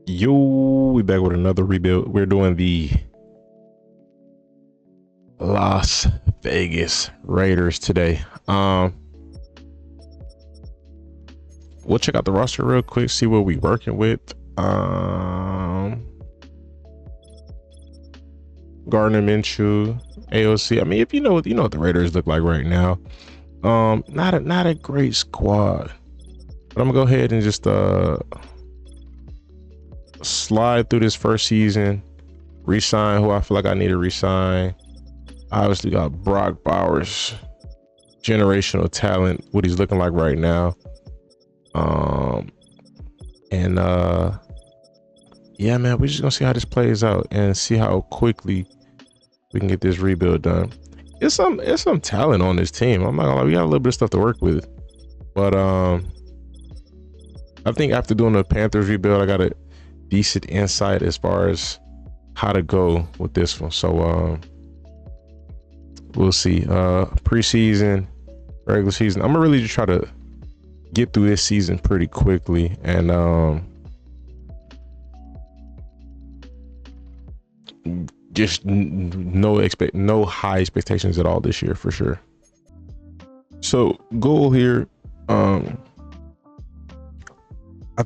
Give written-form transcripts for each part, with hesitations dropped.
Yo, we back with another rebuild. We're doing the Las Vegas Raiders today. We'll check out the roster real quick, see what we working with. Gardner Minshew, AOC. I mean, if you know what the Raiders look like right now. Not a great squad. But I'm gonna go ahead and just slide through this first season, resign who I feel like I need to resign. Obviously got Brock Bowers, generational talent, what he's looking like right now. Yeah, man, we're just gonna see how this plays out and see how quickly we can get this rebuild done. It's some talent on this team. I'm not gonna lie, we got a little bit of stuff to work with. But I think after doing the Panthers rebuild, I got a decent insight as far as how to go with this one. So we'll see. Preseason, regular season. I'm gonna really just try to get through this season pretty quickly, and just no high expectations at all this year for sure. So goal here, I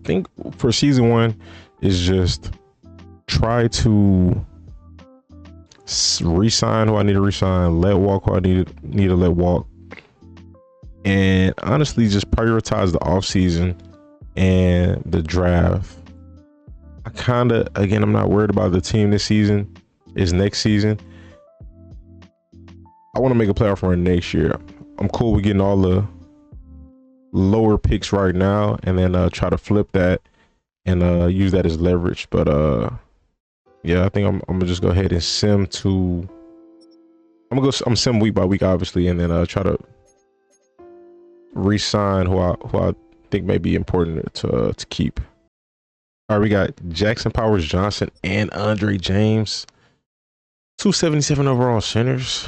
think for season one is just try to resign who I need to resign, let walk who I need to let walk, and honestly just prioritize the off season and the draft. I'm not worried about the team this season. It's next season. I want to make a playoff run next year. I'm cool with getting all the lower picks right now and then try to flip that and use that as leverage. But yeah, I think I'm gonna just go ahead and sim week by week, obviously, and then try to re-sign who I think may be important to keep. All right, we got Jackson Powers Johnson and Andre James, 277 overall centers.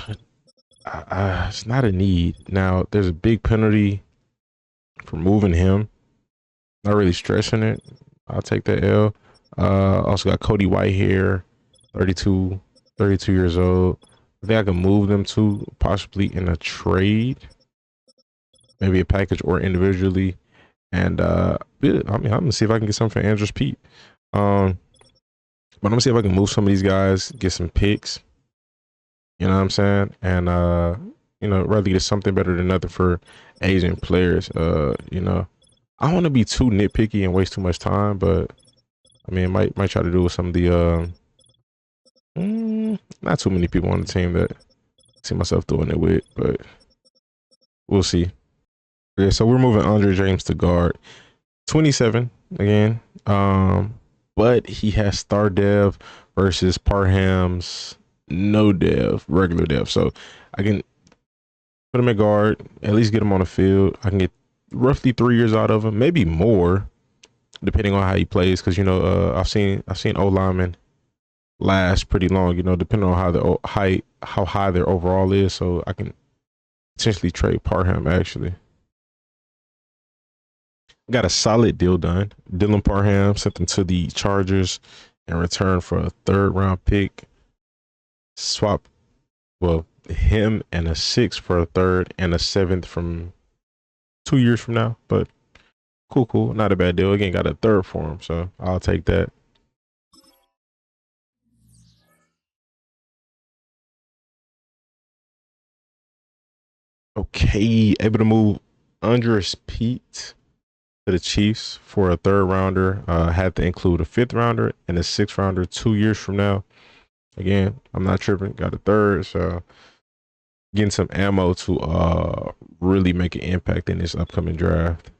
It's not a need. Now there's a big penalty for moving him. Not really stressing it. I'll take that L. Also got Cody White here, 32 years old. I think I can move them to possibly in a trade, maybe a package or individually. And I'm gonna see if I can get something for Andrews Pete. But I'm gonna see if I can move some of these guys, get some picks. You know what I'm saying? And rather get something better than nothing for Asian players. I don't want to be too nitpicky and waste too much time, but I mean, might try to do with some of the not too many people on the team that I see myself doing it with, but we'll see. Okay, so we're moving Andre James to guard, 27 again. But he has star dev versus Parham's no dev, regular dev. So I can put him at guard, at least get him on the field. I can get roughly 3 years out of him, maybe more, depending on how he plays. Because I've seen O linemen last pretty long. Depending on how high their overall is. So I can potentially trade Parham actually. Got a solid deal done. Dylan Parham sent them to the Chargers in return for a 3rd round pick. Swap, him and a 6th for a 3rd and a 7th from 2 years from now. But cool. Not a bad deal. Again, got a 3rd for him, so I'll take that. Okay, able to move Andrews Pete to the Chiefs for a 3rd rounder. Had to include a 5th rounder and a 6th rounder 2 years from now. Again, I'm not tripping. Got a 3rd, so getting some ammo to really make an impact in this upcoming draft.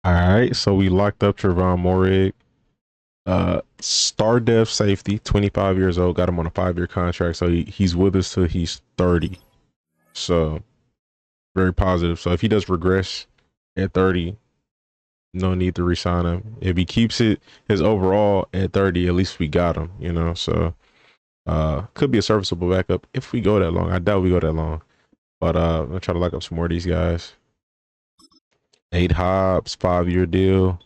All right, so we locked up Trevon Morig. Star dev safety, 25 years old, got him on a 5-year contract, so he's with us till he's 30. So very positive. So if he does regress at 30, no need to resign him. If he keeps his overall at 30, at least we got him, So could be a serviceable backup if we go that long. I doubt we go that long. But I'm gonna try to lock up some more of these guys. 8 Hobbs, 5-year deal.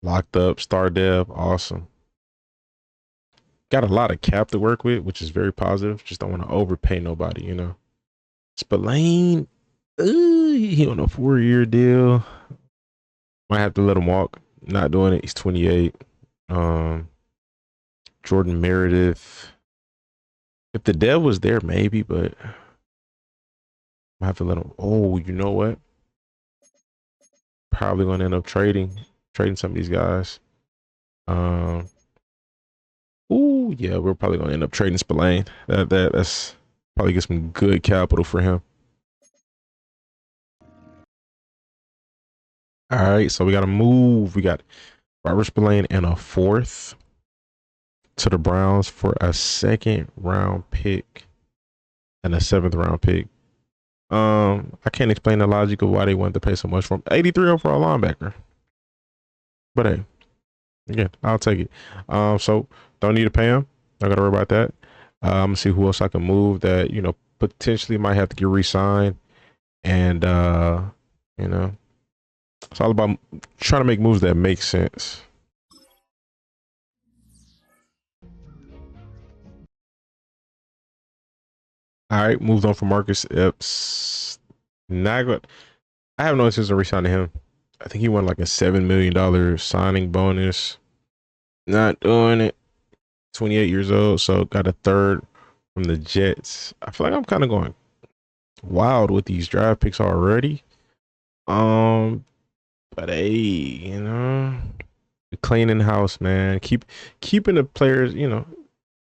Locked up, star dev, awesome. Got a lot of cap to work with, which is very positive. Just don't want to overpay nobody, you know. Spillane, he on a 4-year deal. Might have to let him walk. Not doing it. He's 28. Jordan Meredith. If the dev was there, maybe, but I have to let him. Oh, you know what? Probably gonna end up trading some of these guys. Um, ooh, yeah, we're probably gonna end up trading Spillane. That's probably get some good capital for him. All right, so we got to move. We got Robert Spillane and a 4th to the Browns for a 2nd round pick and a 7th round pick. I can't explain the logic of why they wanted to pay so much for him. 83 overall linebacker. But hey, again, I'll take it. So don't need to pay him. Not gotta worry about that. I'm gonna see who else I can move that, you know, potentially might have to get re-signed. And you know, it's all about trying to make moves that make sense. All right, moved on from Marcus Epps. Not good. I have no intention of re-signing him. I think he won like a $7 million signing bonus. Not doing it. 28 years old, so got a 3rd from the Jets. I feel like I'm kind of going wild with these draft picks already. But hey, you know, cleaning house, man. Keeping the players, you know.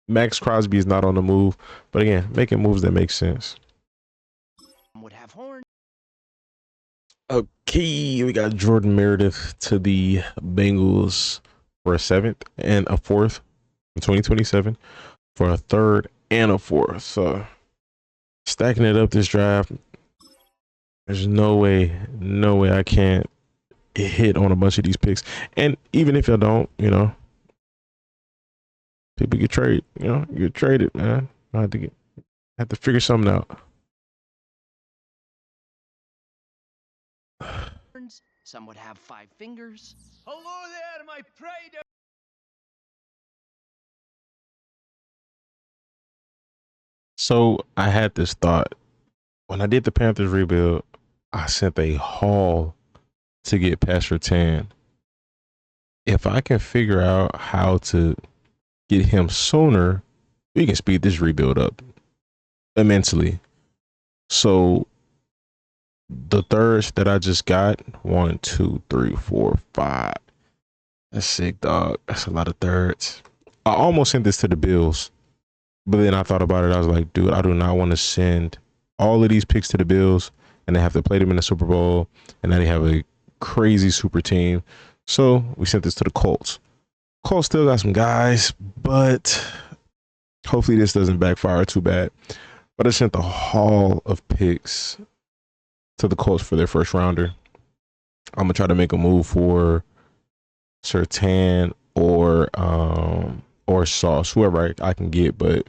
Max Crosby is not on the move, but again, making moves that make sense. Would have horn. Okay, we got Jordan Meredith to the Bengals for a 7th and a 4th in 2027 for a 3rd and a 4th. So stacking it up this draft. There's no way I can't hit on a bunch of these picks. And even if I don't, you know, people get traded. You know, you get traded, man. I have to figure something out. Some would have 5 fingers. Hello there, my pride. So I had this thought when I did the Panthers rebuild. I sent a haul to get Pastor Tan. If I can figure out how to get him sooner, we can speed this rebuild up immensely. So the thirds that I just got, 1, 2, 3, 4, 5. That's sick, dog. That's a lot of thirds. I almost sent this to the Bills, but then I thought about it. I was like, dude, I do not want to send all of these picks to the Bills and they have to play them in the Super Bowl, and then they have a crazy super team. So we sent this to the Colts. Colts still got some guys, but hopefully this doesn't backfire too bad. But I sent the haul of picks to the Colts for their 1st rounder. I'm gonna try to make a move for Surtain or Sauce, whoever I can get, but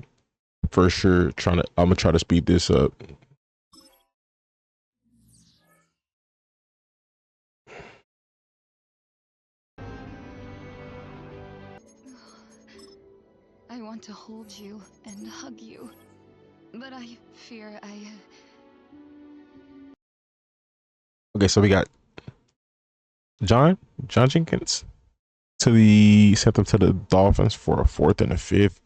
for sure I'm gonna try to speed this up. I want to hold you and hug you, but I fear Okay, so we got John Jenkins sent them to the Dolphins for a 4th and a 5th.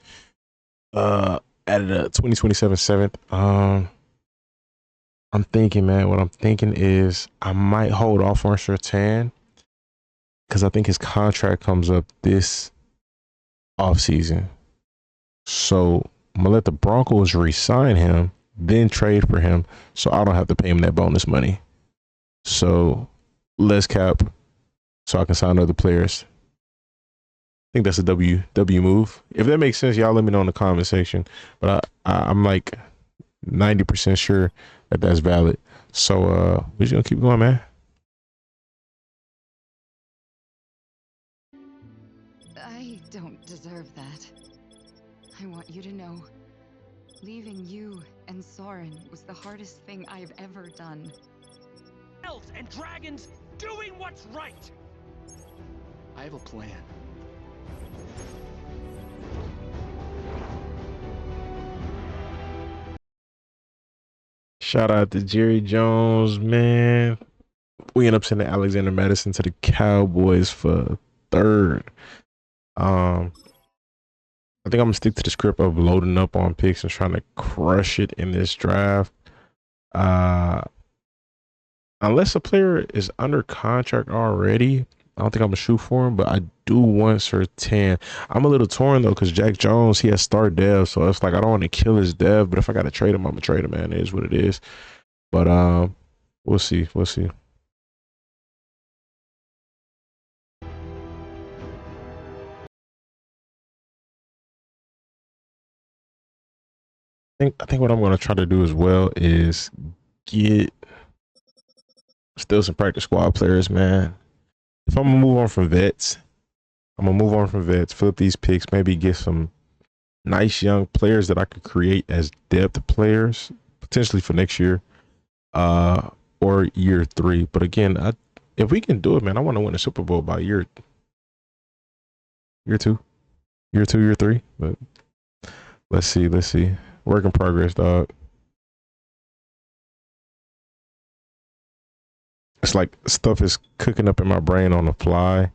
Added a 2027 7th. I'm thinking, man. What I'm thinking is I might hold off on Surtain because I think his contract comes up this offseason. So I'm gonna let the Broncos re-sign him, then trade for him, so I don't have to pay him that bonus money. So less cap, so I can sign other players. I think that's a W move. If that makes sense, y'all let me know in the comment section. But I'm like 90% sure that that's valid. So we're just gonna keep going, man. I don't deserve that. I want you to know, leaving you and Soren was the hardest thing I've ever done. Elves and dragons doing what's right. I have a plan. Shout out to Jerry Jones, man. We end up sending Alexander Madison to the Cowboys for third. I think I'm gonna stick to the script of loading up on picks and trying to crush it in this draft. Unless a player is under contract already, I don't think I'm gonna shoot for him, but I do want Surtain. I'm a little torn though, because Jack Jones, he has star dev, so it's like I don't want to kill his dev, but if I gotta trade him, I'm gonna trade him, man. It is what it is. But we'll see. We'll see. I think what I'm gonna try to do as well is get still some practice squad players, man. If I'm gonna move on from vets, flip these picks, maybe get some nice young players that I could create as depth players, potentially for next year, or year 3. But again, if we can do it, man, I want to win a Super Bowl by year 2, year 3. But let's see. Work in progress, dog. It's like stuff is cooking up in my brain on the fly,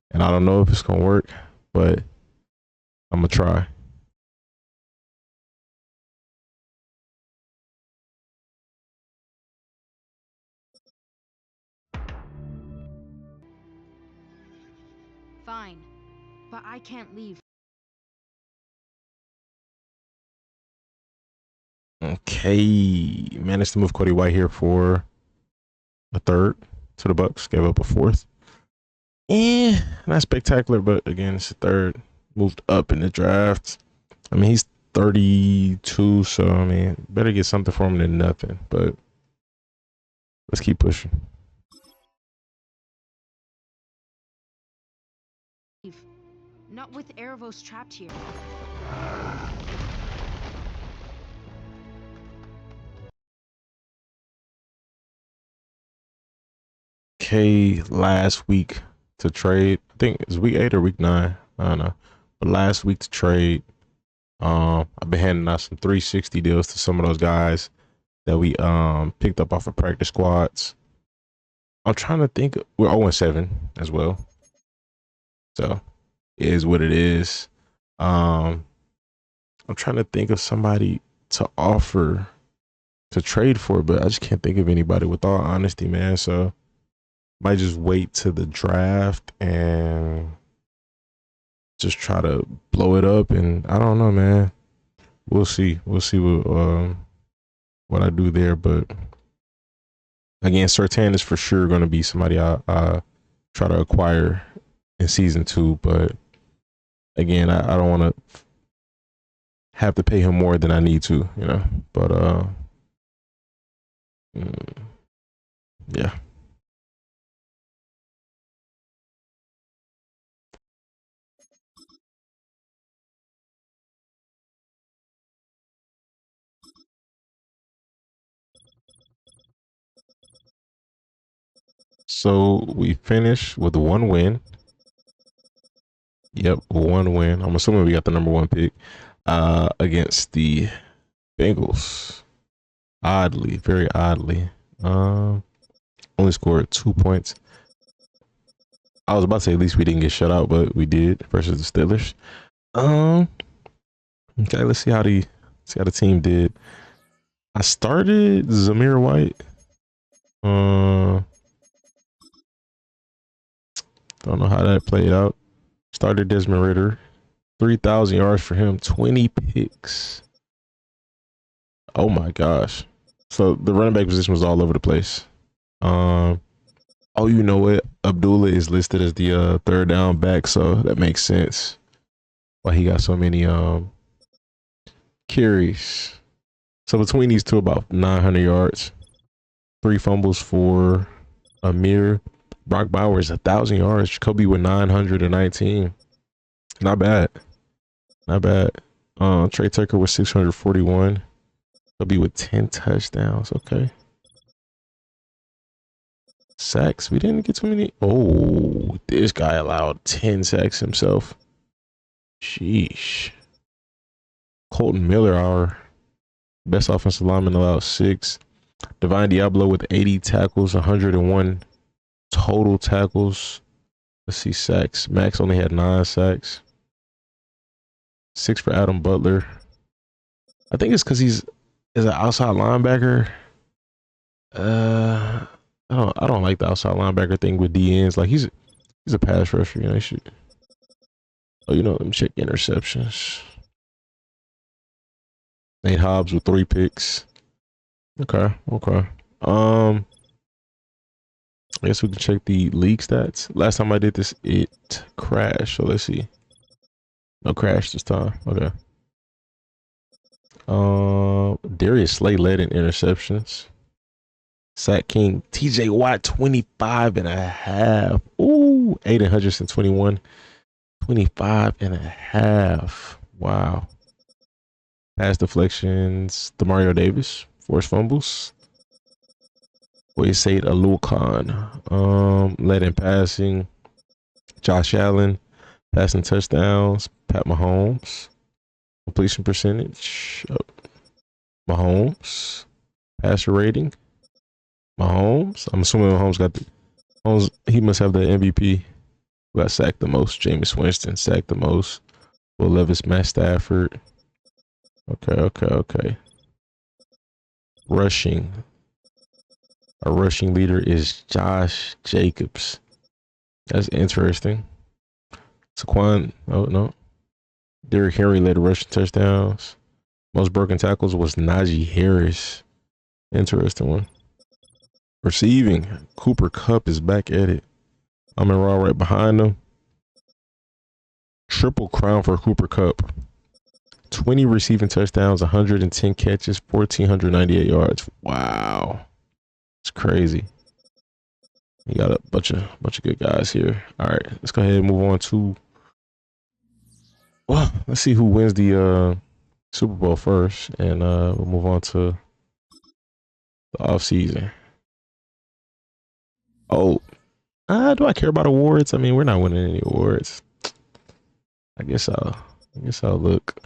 and I don't know if it's gonna work, but I'm gonna try. Fine, but I can't leave. Okay, managed to move Cody White here for a third to the Bucks. Gave up a fourth. Not spectacular, but again, it's a third. Moved up in the draft. I mean, he's 32, so I mean, better get something for him than nothing. But let's keep pushing. Not with Erebos trapped here. Okay, last week to trade. I think it's week 8 or week 9. I don't know. But last week to trade. I've been handing out some 360 deals to some of those guys that we picked up off of practice squads. I'm trying to think. We're 0-7 as well. So it is what it is. I'm trying to think of somebody to offer to trade for, but I just can't think of anybody, with all honesty, man. So might just wait to the draft and just try to blow it up. And I don't know, man. We'll see what I do there. But again, Surtain is for sure going to be somebody I try to acquire in season 2. But again, I don't want to have to pay him more than I need to, you know. But yeah. So we finished with 1 win. Yep, 1 win. I'm assuming we got the number 1 pick against the Bengals. Oddly, very oddly. Only scored 2 points. I was about to say at least we didn't get shut out, but we did versus the Steelers. Okay, let's see how the team did. I started Zamir White. Don't know how that played out. Started Desmond Ritter. 3,000 yards for him. 20 picks. Oh my gosh. So the running back position was all over the place. Oh, you know what? Abdullah is listed as the third down back, so that makes sense why he got so many carries. So between these two, about 900 yards. 3 fumbles for Amir. Brock Bowers, 1,000 yards. Jacoby with 919. Not bad. Trey Tucker with 641. He'll be with 10 touchdowns. Okay. Sacks. We didn't get too many. Oh, this guy allowed 10 sacks himself. Sheesh. Colton Miller, our best offensive lineman, allowed 6. Divine Diablo with 80 tackles, 101 total tackles. Let's see, sacks. Max only had 9 sacks. 6 for Adam Butler. I think it's because he's an outside linebacker. I don't like the outside linebacker thing with DNs. Like he's a pass rusher, you know. He should. Oh, you know, let me check interceptions. Nate Hobbs with 3 picks. Okay. I guess we can check the league stats. Last time I did this, it crashed. So let's see. No crash this time. Okay. Darius Slay led in interceptions. Sack King, TJ Watt, 25 and a half. Ooh, Aiden Hutchinson, 21. 25 and a half. Wow. Pass deflections, Demario Davis, forced fumbles. Said Alul Khan, led in passing. Josh Allen, passing touchdowns. Pat Mahomes, completion percentage. Mahomes, passer rating. Mahomes, I'm assuming Mahomes got the Mahomes. He must have the MVP. Who got sacked the most? Jameis Winston sacked the most. Will Levis, Matt Stafford. Okay. Rushing. Our rushing leader is Josh Jacobs. That's interesting. Saquon, oh no. Derrick Henry led the rushing touchdowns. Most broken tackles was Najee Harris. Interesting one. Receiving, Cooper Kupp is back at it. Amon-Ra right behind him. Triple crown for Cooper Kupp. 20 receiving touchdowns, 110 catches, 1,498 yards. Wow. It's crazy. You got a bunch of good guys here. All right, let's go ahead and move on to. Well, let's see who wins the Super Bowl first, and we'll move on to the off season. Oh, do I care about awards? I mean, we're not winning any awards. I guess I'll look.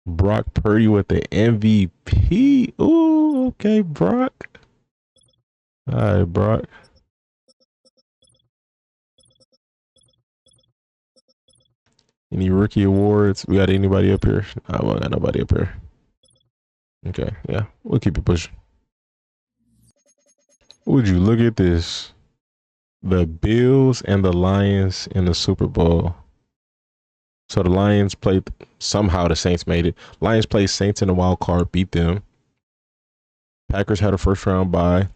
Brock Purdy with the MVP. Ooh, okay, Brock. All right, Brock. Any rookie awards? We got anybody up here? I got nobody up here. Okay, yeah, we'll keep it pushing. Would you look at this? The Bills and the Lions in the Super Bowl. So the Lions played, somehow the Saints made it. Lions played Saints in the wild card, beat them. Packers had a first round bye.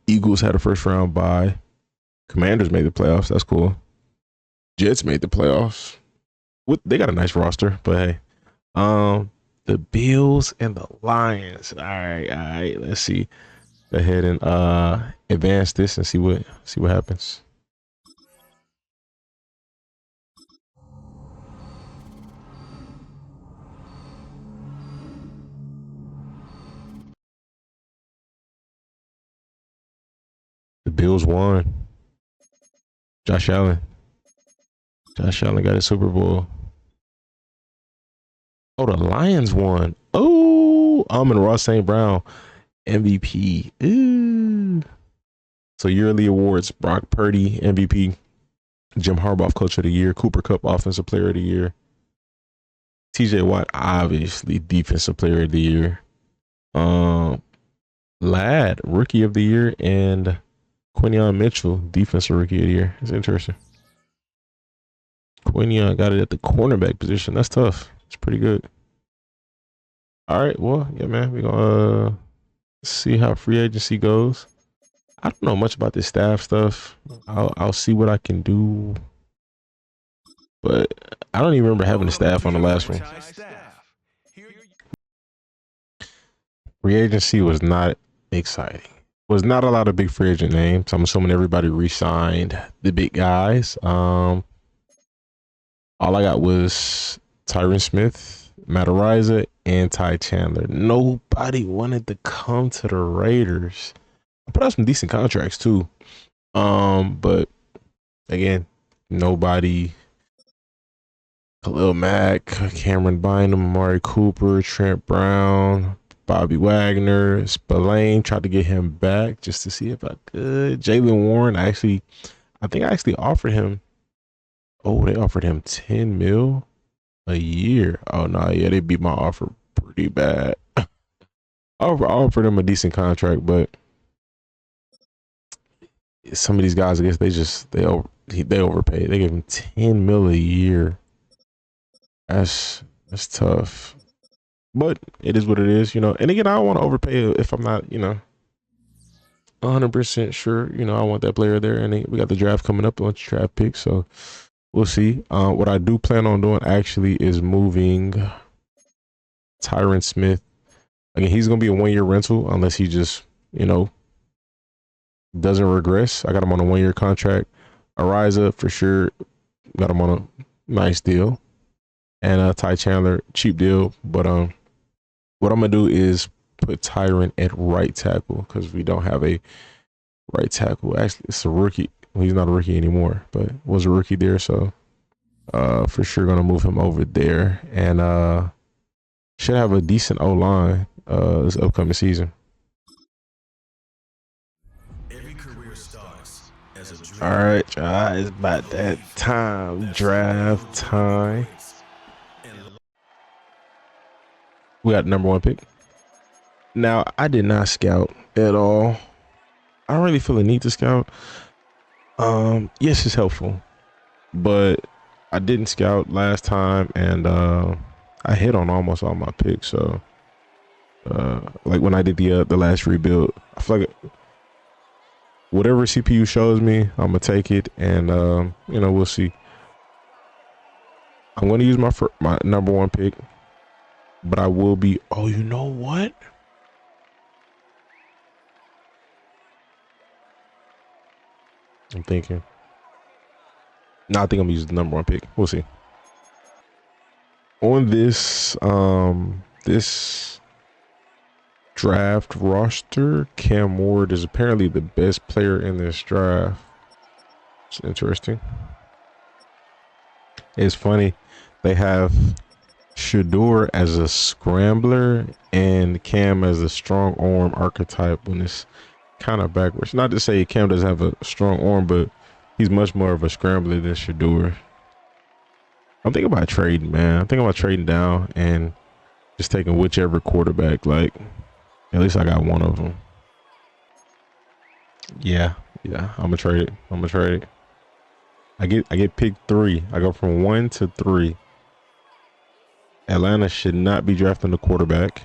Eagles had a first round bye. Commanders made the playoffs. That's cool. Jets made the playoffs. They got a nice roster, but hey. The Bills and the Lions. All right. Let's see. Go ahead and advance this and see what happens. The Bills won. Josh Allen got a Super Bowl. Oh, the Lions won. Oh, Amon-Ra St. Brown, MVP. Ooh. So yearly awards: Brock Purdy, MVP. Jim Harbaugh, Coach of the Year. Cooper Kupp, Offensive Player of the Year. TJ Watt, obviously Defensive Player of the Year. Ladd, Rookie of the Year, and Quinion Mitchell, Defensive Rookie of the Year. It's interesting. Quinion got it at the cornerback position. That's tough. It's pretty good. All right, well, yeah, man, we're gonna see how free agency goes. I don't know much about this staff stuff. I'll see what I can do, but I don't even remember having a staff on the last one. Free agency was not exciting. Was not a lot of big free agent names. I'm assuming everybody re-signed the big guys. All I got was Tyron Smith, Matt Ariza, and Ty Chandler. Nobody wanted to come to the Raiders. I put out some decent contracts too. But again, nobody. Khalil Mack, Cameron Bynum, Amari Cooper, Trent Brown, Bobby Wagner, Spillane. Tried to get him back just to see if I could. Jalen Warren, I think I actually offered him. Oh, they offered him 10 mil a year. Oh no, yeah, they beat my offer pretty bad. I offered him a decent contract, but some of these guys, I guess they overpaid. They gave him 10 mil a year. That's tough. But it is what it is, you know. And again, I don't want to overpay if I'm not, 100% sure. I want that player there. And we got the draft coming up, a bunch of draft picks, so we'll see. What I do plan on doing actually is moving Tyron Smith. Again, he's gonna be a 1-year rental unless he just, doesn't regress. I got him on a 1-year contract. Ariza for sure, got him on a nice deal. And Ty Chandler, cheap deal. But what I'm gonna do is put Tyron at right tackle because we don't have a right tackle. Actually, it's a rookie. Well, he's not a rookie anymore, but was a rookie there. So for sure gonna move him over there. And should have a decent O-line this upcoming season. All right, y'all, it's about that time. Draft time. We got the number 1 pick. Now, I did not scout at all. I don't really feel a need to scout. Yes, it's helpful, but I didn't scout last time, and I hit on almost all my picks. So, like when I did the last rebuild, I feel like whatever CPU shows me, I'm gonna take it, and we'll see. I'm gonna use my number 1 pick. But I will be. Oh, you know what? I'm thinking. No, I think I'm gonna use the number 1 pick. We'll see. On this draft roster, Cam Ward is apparently the best player in this draft. It's interesting. It's funny. They have Shador as a scrambler and Cam as a strong arm archetype when it's kind of backwards. Not to say Cam doesn't have a strong arm, but he's much more of a scrambler than Shador. I'm thinking about trading, man. I'm thinking about trading down and just taking whichever quarterback. Like, at least I got one of them. Yeah. I'm gonna trade it. I get pick 3. I go from 1 to 3. Atlanta should not be drafting the quarterback.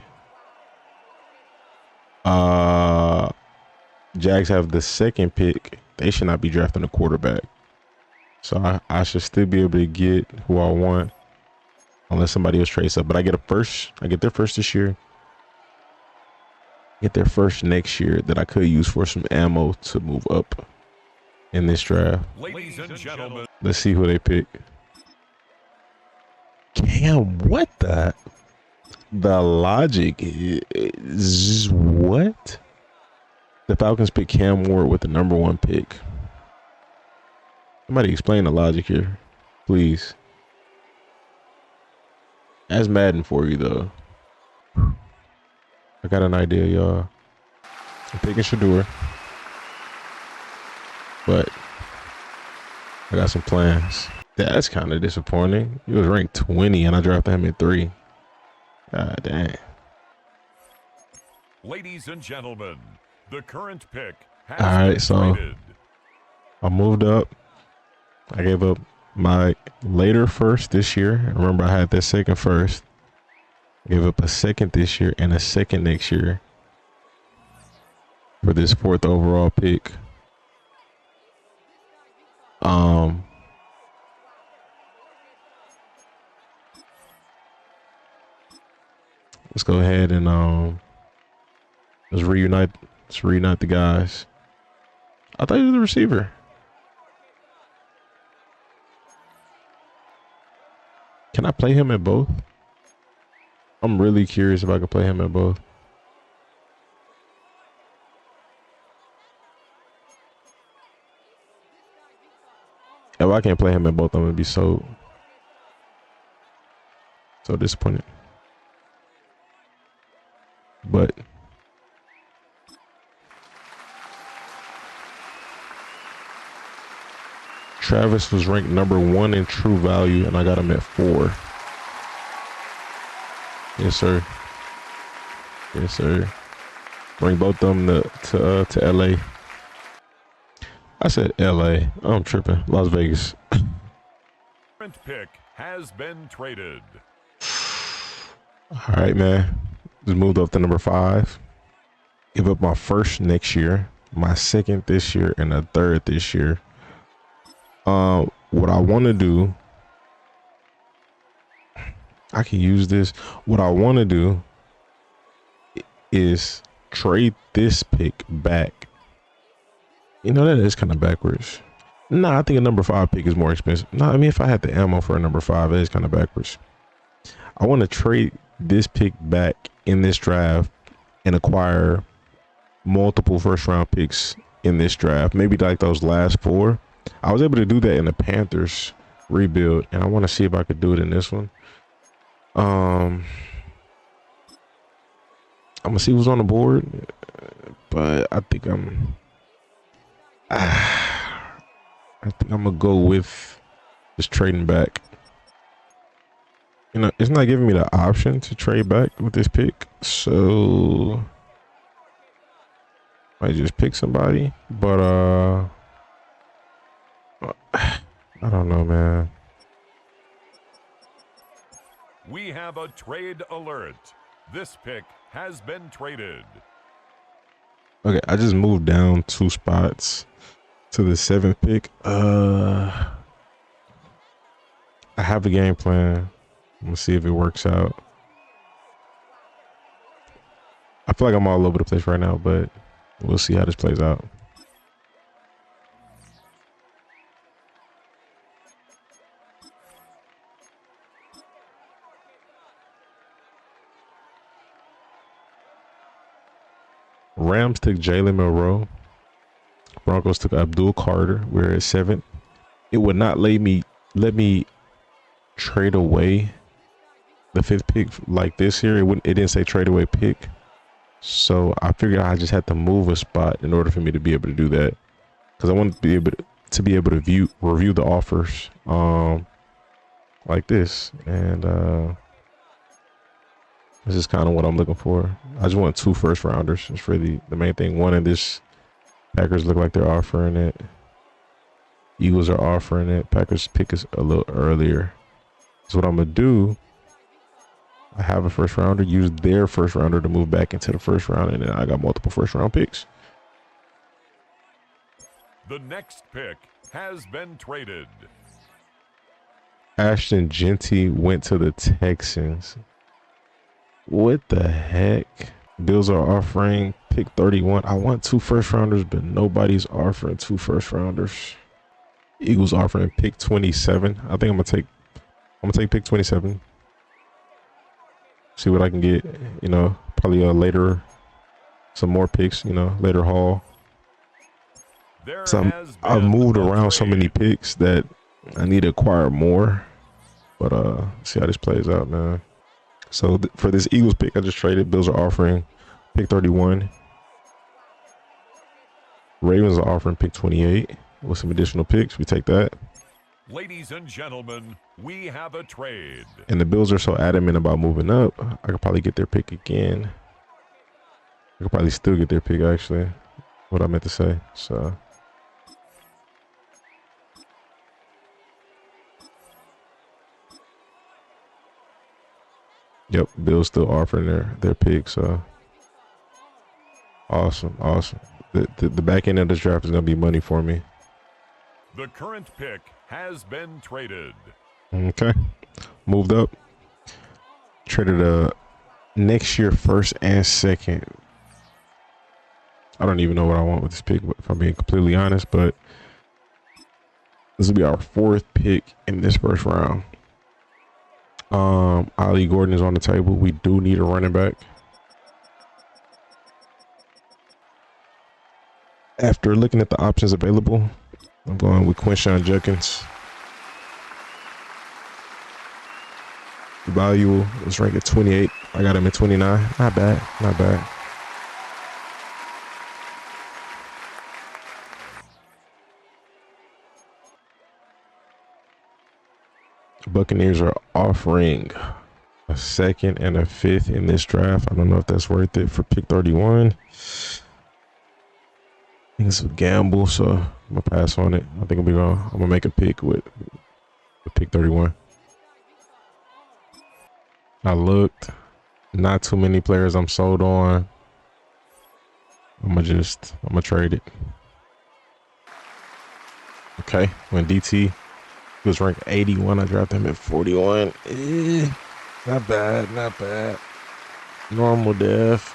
Jags have the 2nd pick. They should not be drafting a quarterback. So I should still be able to get who I want unless somebody else trades up. But I get a first. I get their first this year. Get their first next year that I could use for some ammo to move up in this draft. Ladies and gentlemen, let's see who they pick. Cam, what the logic is what? The Falcons pick Cam Ward with the number 1 pick. Somebody explain the logic here, please. That's Madden for you, though. I got an idea, y'all. I'm picking Shador, but I got some plans. That's kind of disappointing. He was ranked 20 and I drafted him at 3. God dang. ladies and gentlemen, the current pick has All right, been so traded. I moved up. I gave up my later first this year. Remember, I had that 2nd first. I gave up a 2nd this year and a 2nd next year for this 4th overall pick. Let's go ahead and let's reunite the guys. I thought he was the receiver. Can I play him at both? I'm really curious if I could play him at both. If I can't play him at both, I'm gonna be so disappointed. But Travis was ranked #1 in true value, and I got him at 4. Yes, sir. Yes, sir. Bring both of them to LA. I said LA. I'm tripping. Las Vegas. Current pick has been traded. All right, man. Just moved up to #5. Give up my first next year, my second this year, and a third this year. What I want to do, I can use this. What I want to do is trade this pick back. You know, that is kind of backwards. Nah, I think a #5 pick is more expensive. Nah, I mean, if I had the ammo for a #5, it is kind of backwards. I want to trade this pick back in this draft and acquire multiple first round picks in this draft. Maybe like those last 4. I was able to do that in the Panthers rebuild, and I want to see if I could do it in this one. I'm gonna see what's on the board, but I think I'm gonna go with just trading back. You know, it's not giving me the option to trade back with this pick, so I just pick somebody. But I don't know, man. We have a trade alert. This pick has been traded. Okay, I just moved down 2 spots to the 7th pick. I have a game plan. I'm gonna see if it works out. I feel like I'm all over the place right now, but we'll see how this plays out. Rams took Jalen Milroe. Broncos took Abdul Carter. We're at 7th. It would not let me trade away the 5th pick like this here. It didn't say trade away pick. So I figured I just had to move a spot in order for me to be able to do that, because I wanted to be able to review the offers like this, and this is kind of what I'm looking for. I just want 2 first rounders. It's really the main thing. One in this, Packers look like they're offering it. Eagles are offering it. Packers pick us a little earlier. So what I'm gonna do, I have a first rounder, use their first rounder to move back into the first round, and then I got multiple first round picks. The next pick has been traded. Ashton Genty went to the Texans. What the heck? Bills are offering pick 31. I want 2 first rounders, but nobody's offering 2 first rounders. Eagles offering pick 27. I think I'm gonna take pick 27. See what I can get. You know, probably later, some more picks. You know, later haul. So I've moved around so many picks that I need to acquire more. But see how this plays out, man. So for this Eagles pick, I just traded. Bills are offering pick 31. Ravens are offering pick 28 with some additional picks. We take that. Ladies and gentlemen, we have a trade. And the Bills are so adamant about moving up, I could probably get their pick again. I could probably still get their pick, actually. What I meant to say. So yep, Bills still offering their pick. So awesome. The back end of this draft is gonna be money for me. The current pick has been traded. Okay, moved up. Traded a next year first and second. I don't even know what I want with this pick, if I'm being completely honest, but this will be our 4th pick in this first round. Ali Gordon is on the table. We do need a running back. After looking at the options available, I'm going with Quinshawn Judkins. Value is ranked at 28. I got him at 29. Not bad. Not bad. Buccaneers are offering a second and a fifth in this draft. I don't know if that's worth it for pick 31. I think it's a gamble, so I'm gonna pass on it. I think I'm gonna make a pick with pick 31. I looked, not too many players I'm sold on. I'm gonna trade it. Okay, when DT was ranked 81, I drafted him at 41. Not bad, not bad. Normal def.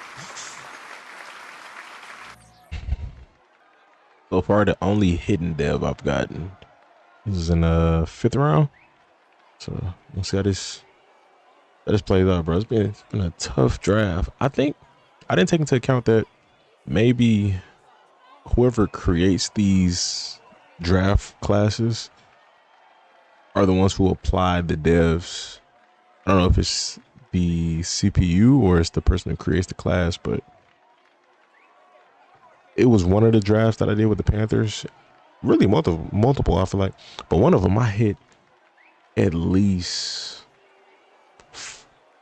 So far, the only hidden dev I've gotten is in the 5th round. So we'll see how this plays out, bro. It's been a tough draft. I think I didn't take into account that maybe whoever creates these draft classes are the ones who apply the devs. I don't know if it's the CPU or it's the person who creates the class, but it was one of the drafts that I did with the Panthers. Really multiple, I feel like. But one of them I hit at least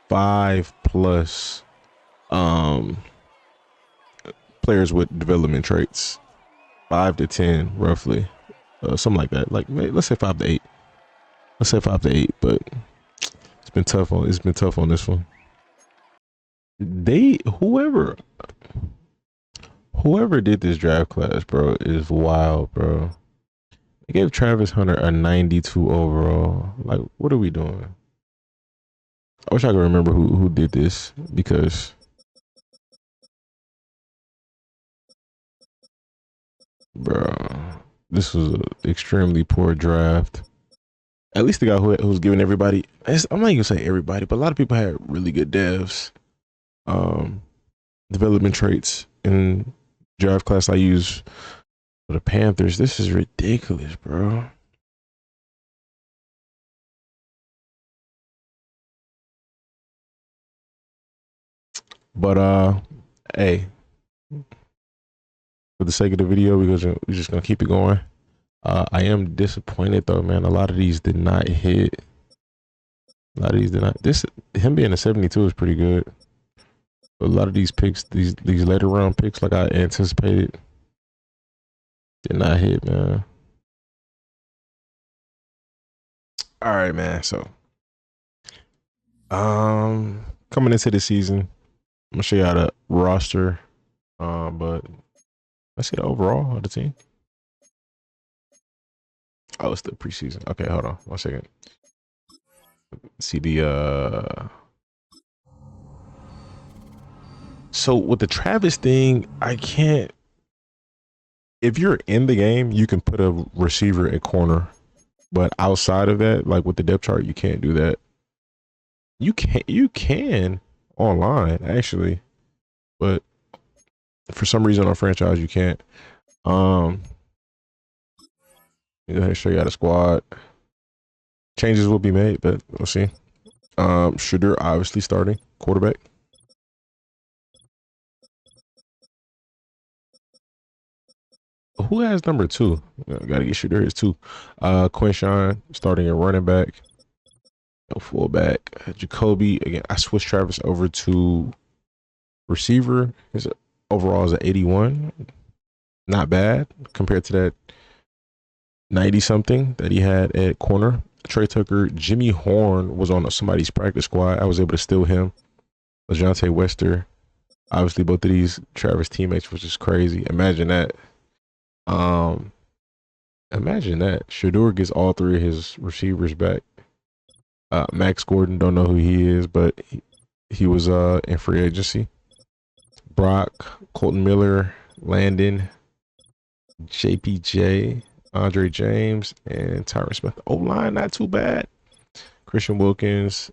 5+ players with development traits. 5 to 10 roughly. Something like that. Like let's say 5 to 8. Let's say 5 to 8, but it's been tough on this one. Whoever did this draft class, bro, is wild, bro. They gave Travis Hunter a 92 overall. Like, what are we doing? I wish I could remember who did this, because bro, this was an extremely poor draft. At least the guy who was giving everybody, I'm not even gonna say everybody, but a lot of people had really good devs, development traits in draft class I use for the Panthers. This is ridiculous, bro. But hey, for the sake of the video, we're just gonna keep it going. I am disappointed though, man. A lot of these did not hit. A lot of these did not. Him being a 72 is pretty good. A lot of these picks, these later round picks, like I anticipated, did not hit, man. All right, man. So, coming into the season, I'm gonna show you how to roster. But let's see the overall of the team. Oh, it's the preseason. Okay, hold on 1 second. See the So with the Travis thing, I can't. If you're in the game, you can put a receiver at corner, but outside of that, like with the depth chart, you can't do that. You can online actually, but for some reason on franchise you can't. Let me go ahead and show you how to squad. Changes will be made, but we'll see. Shedeur obviously starting quarterback. Who has number 2? Gotta get Shedeur his 2. Quinshawn starting at running back. No fullback. Jacoby, again, I switched Travis over to receiver. His overall is at 81. Not bad compared to that 90 something that he had at corner. Trey Tucker, Jimmy Horn was on somebody's practice squad. I was able to steal him. LeJontay Wester. Obviously, both of these Travis teammates, which is crazy. Imagine that. Imagine that. Shedeur gets all 3 of his receivers back. Max Gordon, don't know who he is, but he was in free agency. Brock, Colton Miller, Landon, JPJ, Andre James, and Tyron Smith. O-line, not too bad. Christian Wilkins,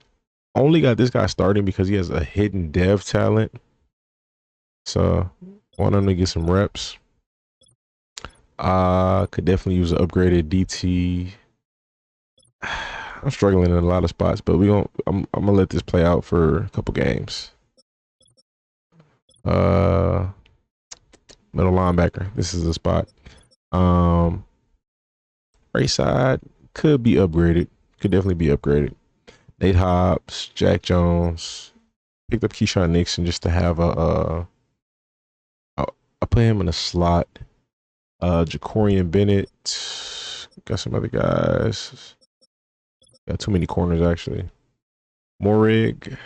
only got this guy starting because he has a hidden dev talent. So want him to get some reps. Could definitely use an upgraded DT. I'm struggling in a lot of spots, but I'm gonna let this play out for a couple games. Middle linebacker. This is the spot. Right side could be upgraded. Could definitely be upgraded. Nate Hobbs, Jack Jones. Picked up Keyshawn Nixon just to have I put him in a slot. Jacorian Bennett. Got some other guys. Got too many corners actually. Morig.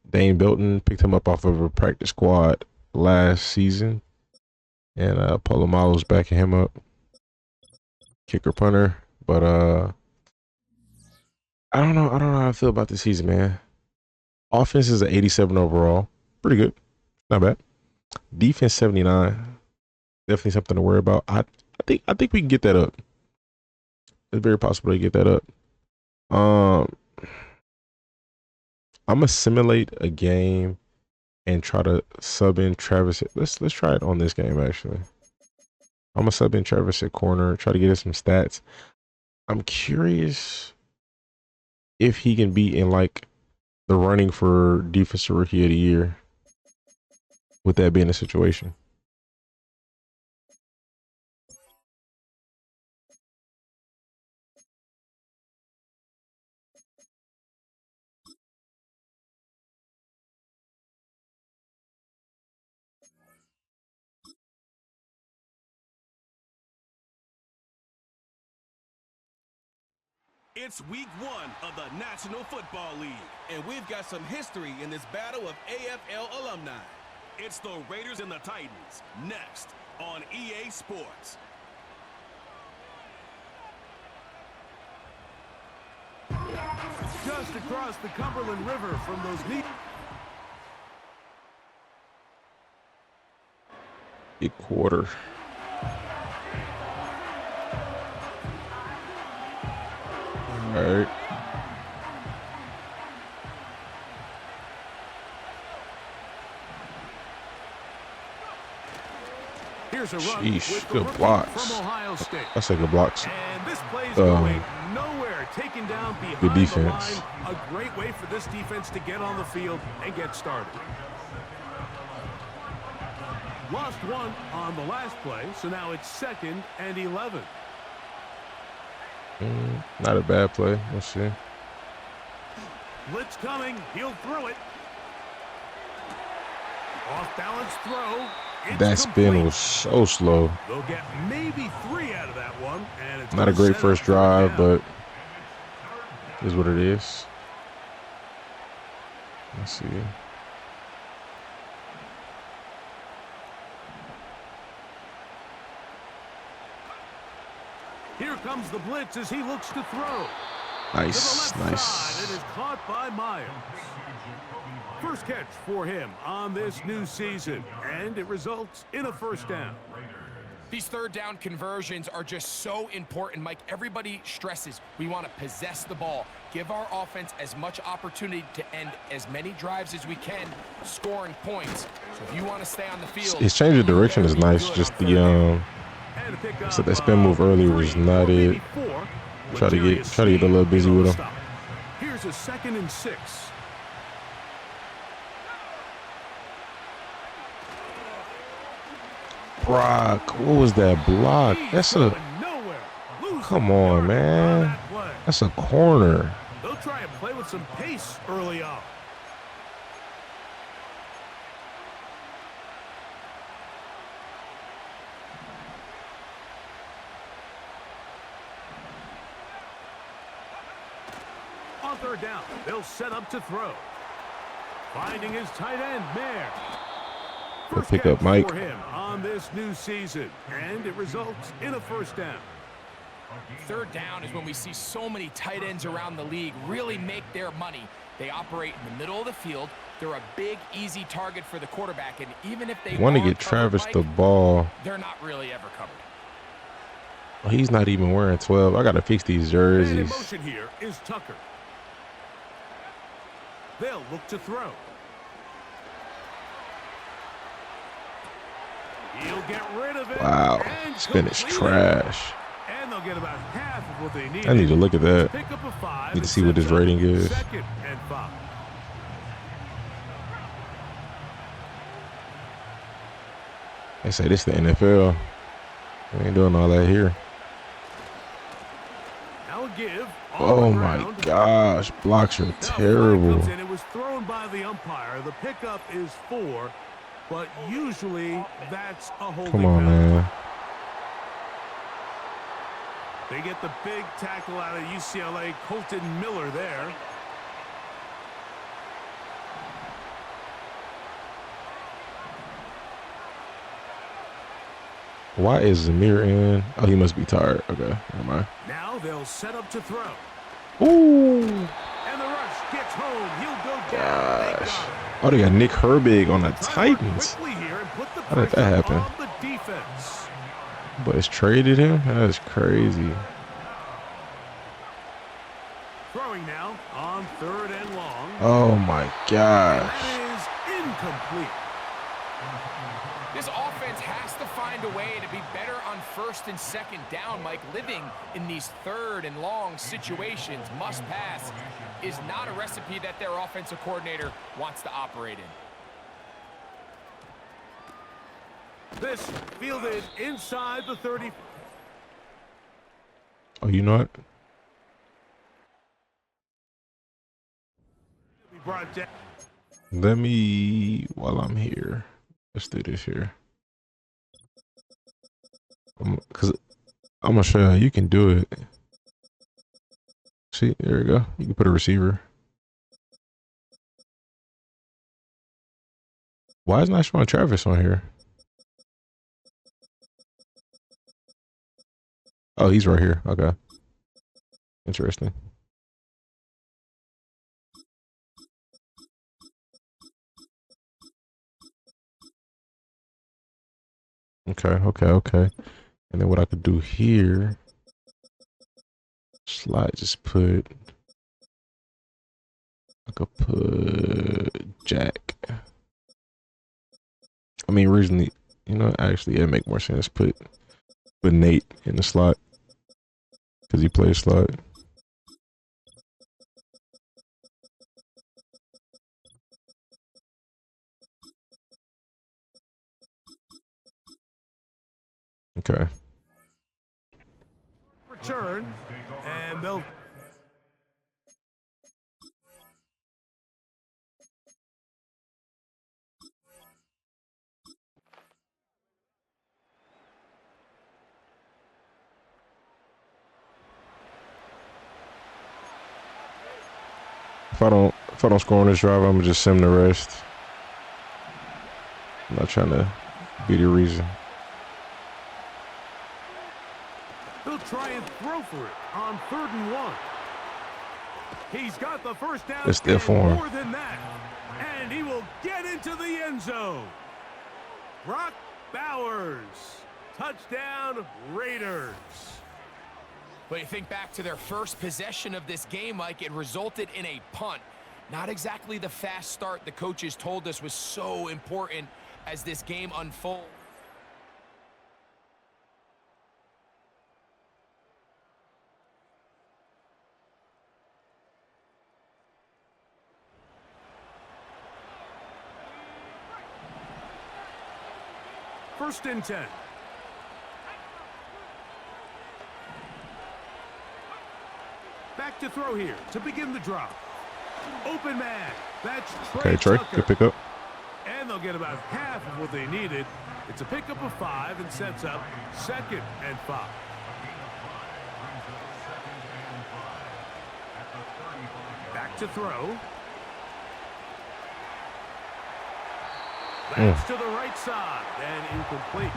Dane Belton, picked him up off of a practice squad last season. And Polamalu's backing him up. Kicker punter. But I don't know how I feel about this season, man. Offense is an 87 overall. Pretty good. Not bad. Defense 79. Definitely something to worry about. I think we can get that up. It's very possible to get that up. I'm gonna simulate a game and try to sub in Travis. Let's try it on this game actually. I'm gonna sub in Travis at corner, try to get us some stats. I'm curious if he can be in like the running for defensive rookie of the year with that being the situation. It's week 1 of the National Football League, and we've got some history in this battle of AFL alumni. It's the Raiders and the Titans, next on EA Sports. Just across the Cumberland River from those neat... Big quarter. All right. Here's a run Sheesh, good blocks. from Ohio State. That's a good blocks. And this play's going nowhere. Taken down behind good the defense. line. A great way for this defense to get on the field and get started. Lost one on the last play, so now it's 2nd and 11. Not a bad play. Let's see. Blitz coming. He'll throw it. Off balance throw. It's That spin complete. was so slow. They'll get maybe 3 out of that one. And it's Not a gonna great set first up drive, down. but is what it is. Let's see. Here comes the blitz as he looks to throw. Nice, To the left nice. side, it is caught by Miles. First catch for him on this new season, and it results in a first down. These third down conversions are just so important, Mike. Everybody stresses we want to possess the ball, give our offense as much opportunity to end as many drives as we can, scoring points. So if you want to stay on the field, His change of direction is nice. Just the so that spin move earlier was not it. Try to get a little busy with him. Here's a 2nd and 6. Brock, what was that block? That's a come on, man. That's a corner. They'll try and play with some pace early on. On third down, they'll set up to throw. Finding his tight end, Mayer. First pick up catch Mike. for him on this new season, and it results in a first down. third down is when we see so many tight ends around the league really make their money. They operate in the middle of the field. They're a big, easy target for the quarterback, and even if they Want to are get Travis covered, the Mike, ball. they're not really ever covered. Oh, he's not even wearing 12. I gotta fix these And in jerseys. motion here is Tucker. They'll look to throw. He'll get rid of it. Wow, spinach trash. And they'll get about half of what they need. I need to look at that. Pick up a 5. Need to see what his rating is. 2nd and 5. They say this is the NFL. We ain't doing all that here. Now a give. Oh my gosh, blocks are terrible. And it was thrown by the umpire. The pickup is 4, but usually that's a holding. Come on, man. They get the big tackle out of UCLA, Colton Miller there. Why is Zamir in? Oh, he must be tired. Okay, never mind. Now they'll set up to throw. Ooh. And the rush gets home. He'll go down. Gosh. Oh, they got Nick Herbig on the Titans. How did that happen? But it's traded him? That is crazy. Throwing now on 3rd and long. Oh my gosh. That is incomplete. This offense has to find a way to be better on 1st and 2nd down, Mike. Living in these 3rd and long situations, must pass, is not a recipe that their offensive coordinator wants to operate in. This fielded inside the 30. Oh, you know what? Let me, while I'm here, let's do this here. Because I'm going to show you how you can do it. See, there we go. You can put a receiver. Why is not showing Travis on here? Oh, he's right here. Okay. Interesting. Okay. And then what I could do here, slide, just put, I could put Jack. I mean, originally, you know, actually, it'd make more sense. Put Nate in the slot because he plays slot. Okay. Return, and they'll. If I don't score on this drive, I'm gonna just sim the rest. I'm not trying to be the reason. He'll try and throw for it on 3rd and 1. He's got the first down. It's their form. More than that, and he will get into the end zone. Brock Bowers, touchdown Raiders. But you think back to their first possession of this game, Mike, it resulted in a punt. Not exactly the fast start the coaches told us was so important as this game unfolds. First and 10. Back to throw here to begin the drop. Open man. That's Trey. Okay, Trey, Tucker. good pickup. And they'll get about half of what they needed. It's a pickup of 5 and sets up 2nd and 5. Back to throw. That's to the right side and incomplete.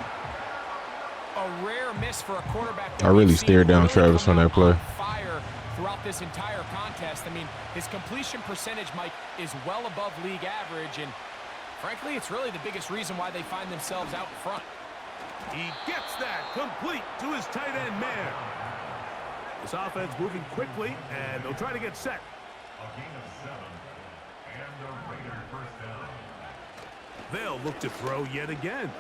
A rare miss for a quarterback. I really stared down Travis on that play. Fire throughout this entire contest. I mean, his completion percentage, Mike, is well above league average, and frankly, it's really the biggest reason why they find themselves out in front. He gets that complete to his tight end man. This offense moving quickly, and they'll try to get set. They'll look to throw yet again.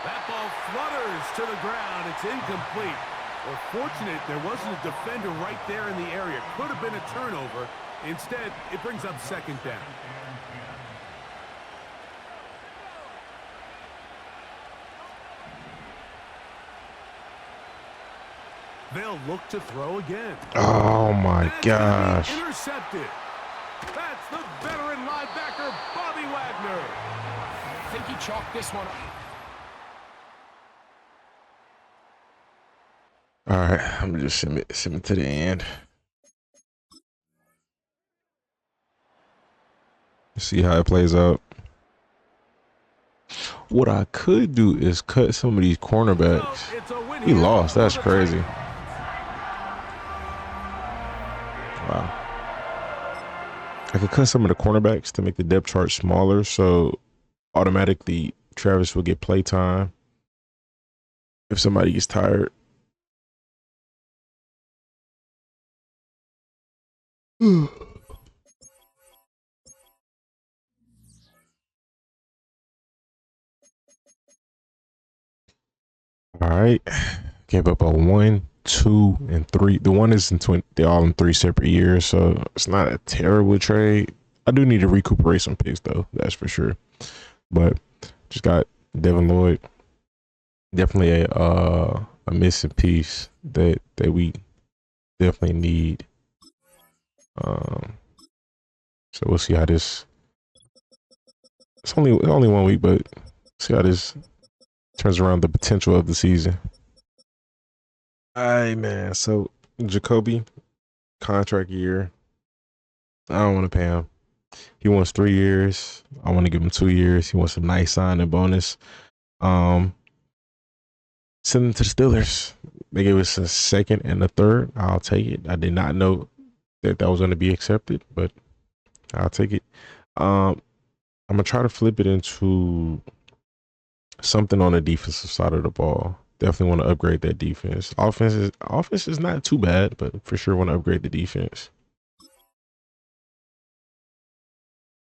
That ball flutters to the ground. It's incomplete. Well, fortunate there wasn't a defender right there in the area. Could have been a turnover. Instead, it brings up second down. They'll look to throw again. Oh my That's gonna gosh. be intercepted. That's the veteran linebacker, Bobby Wagner. I think he chalked this one up. All right, I'm gonna just submit to the end. See how it plays out. What I could do is cut some of these cornerbacks. It's a win He here lost. for That's the crazy. Titans. Wow. I could cut some of the cornerbacks to make the depth chart smaller, so automatically Travis will get play time if somebody gets tired. All right, gave up a 1, 2, and 3. The one is they're all in 3 separate years, so it's not a terrible trade. I do need to recuperate some picks though, that's for sure. But just got Devin Lloyd, definitely a missing piece that we definitely need. So we'll see how this. It's only 1 week, but see how this turns around the potential of the season. All right, man. So Jacoby, contract year. I don't want to pay him. He wants 3 years. I want to give him 2 years. He wants a nice signing bonus. Send him to the Steelers. They gave us a second and a third. I'll take it. I did not know that was going to be accepted, but I'll take it. I'm gonna try to flip it into something on the defensive side of the ball. Definitely want to upgrade that defense. Offense is not too bad, but for sure want to upgrade the defense.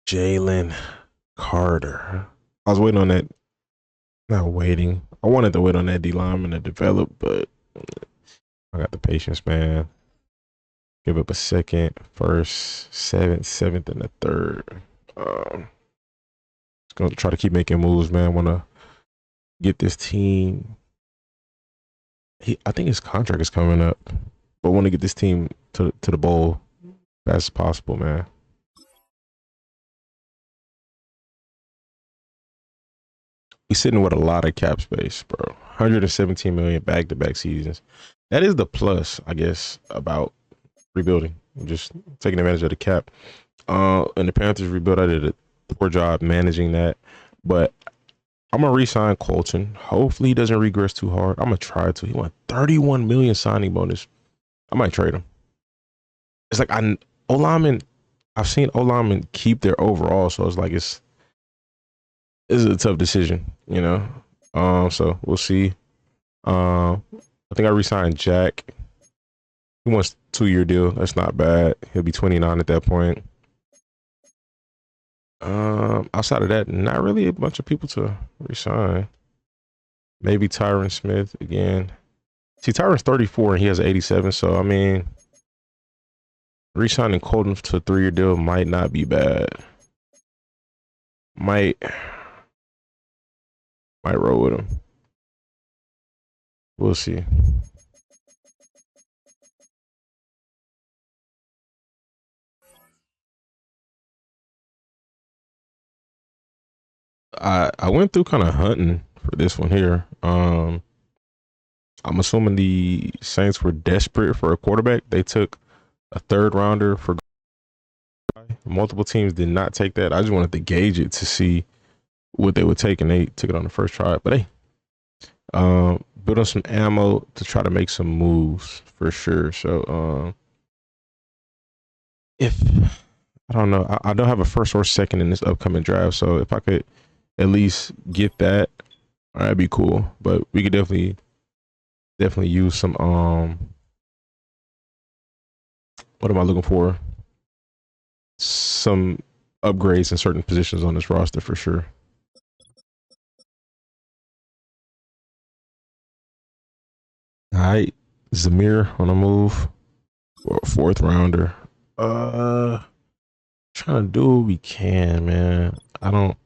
Jalen Carter. I was waiting on that. Not waiting. I wanted to wait on that D lineman to develop, but I got the patience, man. Give up a second, first, seventh, and a third. Just gonna try to keep making moves, man. Want to get this team. I think his contract is coming up, but want to get this team to the bowl as fast as possible, man. He's sitting with a lot of cap space, bro. 117 million back-to-back seasons. That is the plus, I guess, about rebuilding. Just taking advantage of the cap. And the Panthers rebuilt. I did a poor job managing that, but I'm gonna re-sign Colton. Hopefully he doesn't regress too hard. I'm gonna try to. He won 31 million signing bonus. I might trade him. It's like I've seen O-linemen keep their overall, so it's like it's a tough decision, you know. So we'll see. I think I re-signed Jack. He wants a 2-year deal. That's not bad. He'll be 29 at that point. Outside of that, not really a bunch of people to resign. Maybe Tyron Smith again. See, Tyron's 34 and he has 87. So I mean, resigning Colton to a 3-year deal might not be bad. Might roll with him. We'll see. I went through kind of hunting for this one here. I'm assuming the Saints were desperate for a quarterback. They took a 3rd rounder for multiple teams did not take that. I just wanted to gauge it to see what they would take, and they took it on the first try. But hey, build on some ammo to try to make some moves for sure. So if I don't know, I don't have a first or second in this upcoming draft. So if I could at least get that, that'd be cool. But we could definitely use some what am I looking for? Some upgrades in certain positions on this roster for sure. All right, Zamir on a move for a 4th rounder. Trying to do what we can, man. I don't.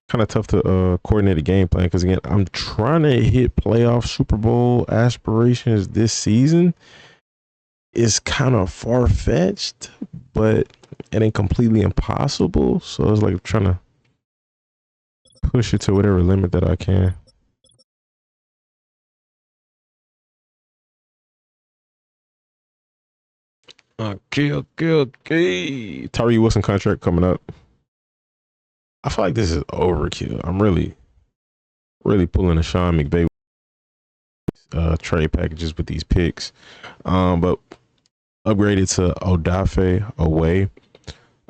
Kind of tough to coordinate a game plan because again, I'm trying to hit playoff Super Bowl aspirations this season. It's kind of far fetched, but it ain't completely impossible. So it's like trying to push it to whatever limit that I can. Okay. Tyree Wilson contract coming up. I feel like this is overkill. I'm really pulling a Sean McVay trade packages with these picks. But upgraded to Odafe away.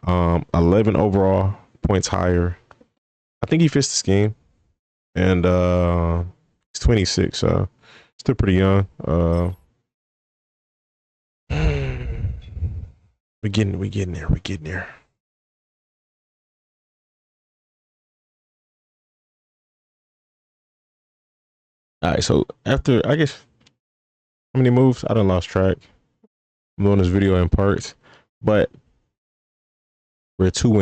11 overall points higher. I think he fits the scheme. And he's 26, so still pretty young. We're getting there. All right, so after, I guess, how many moves? I done lost track. I'm doing this video in parts, but we're 2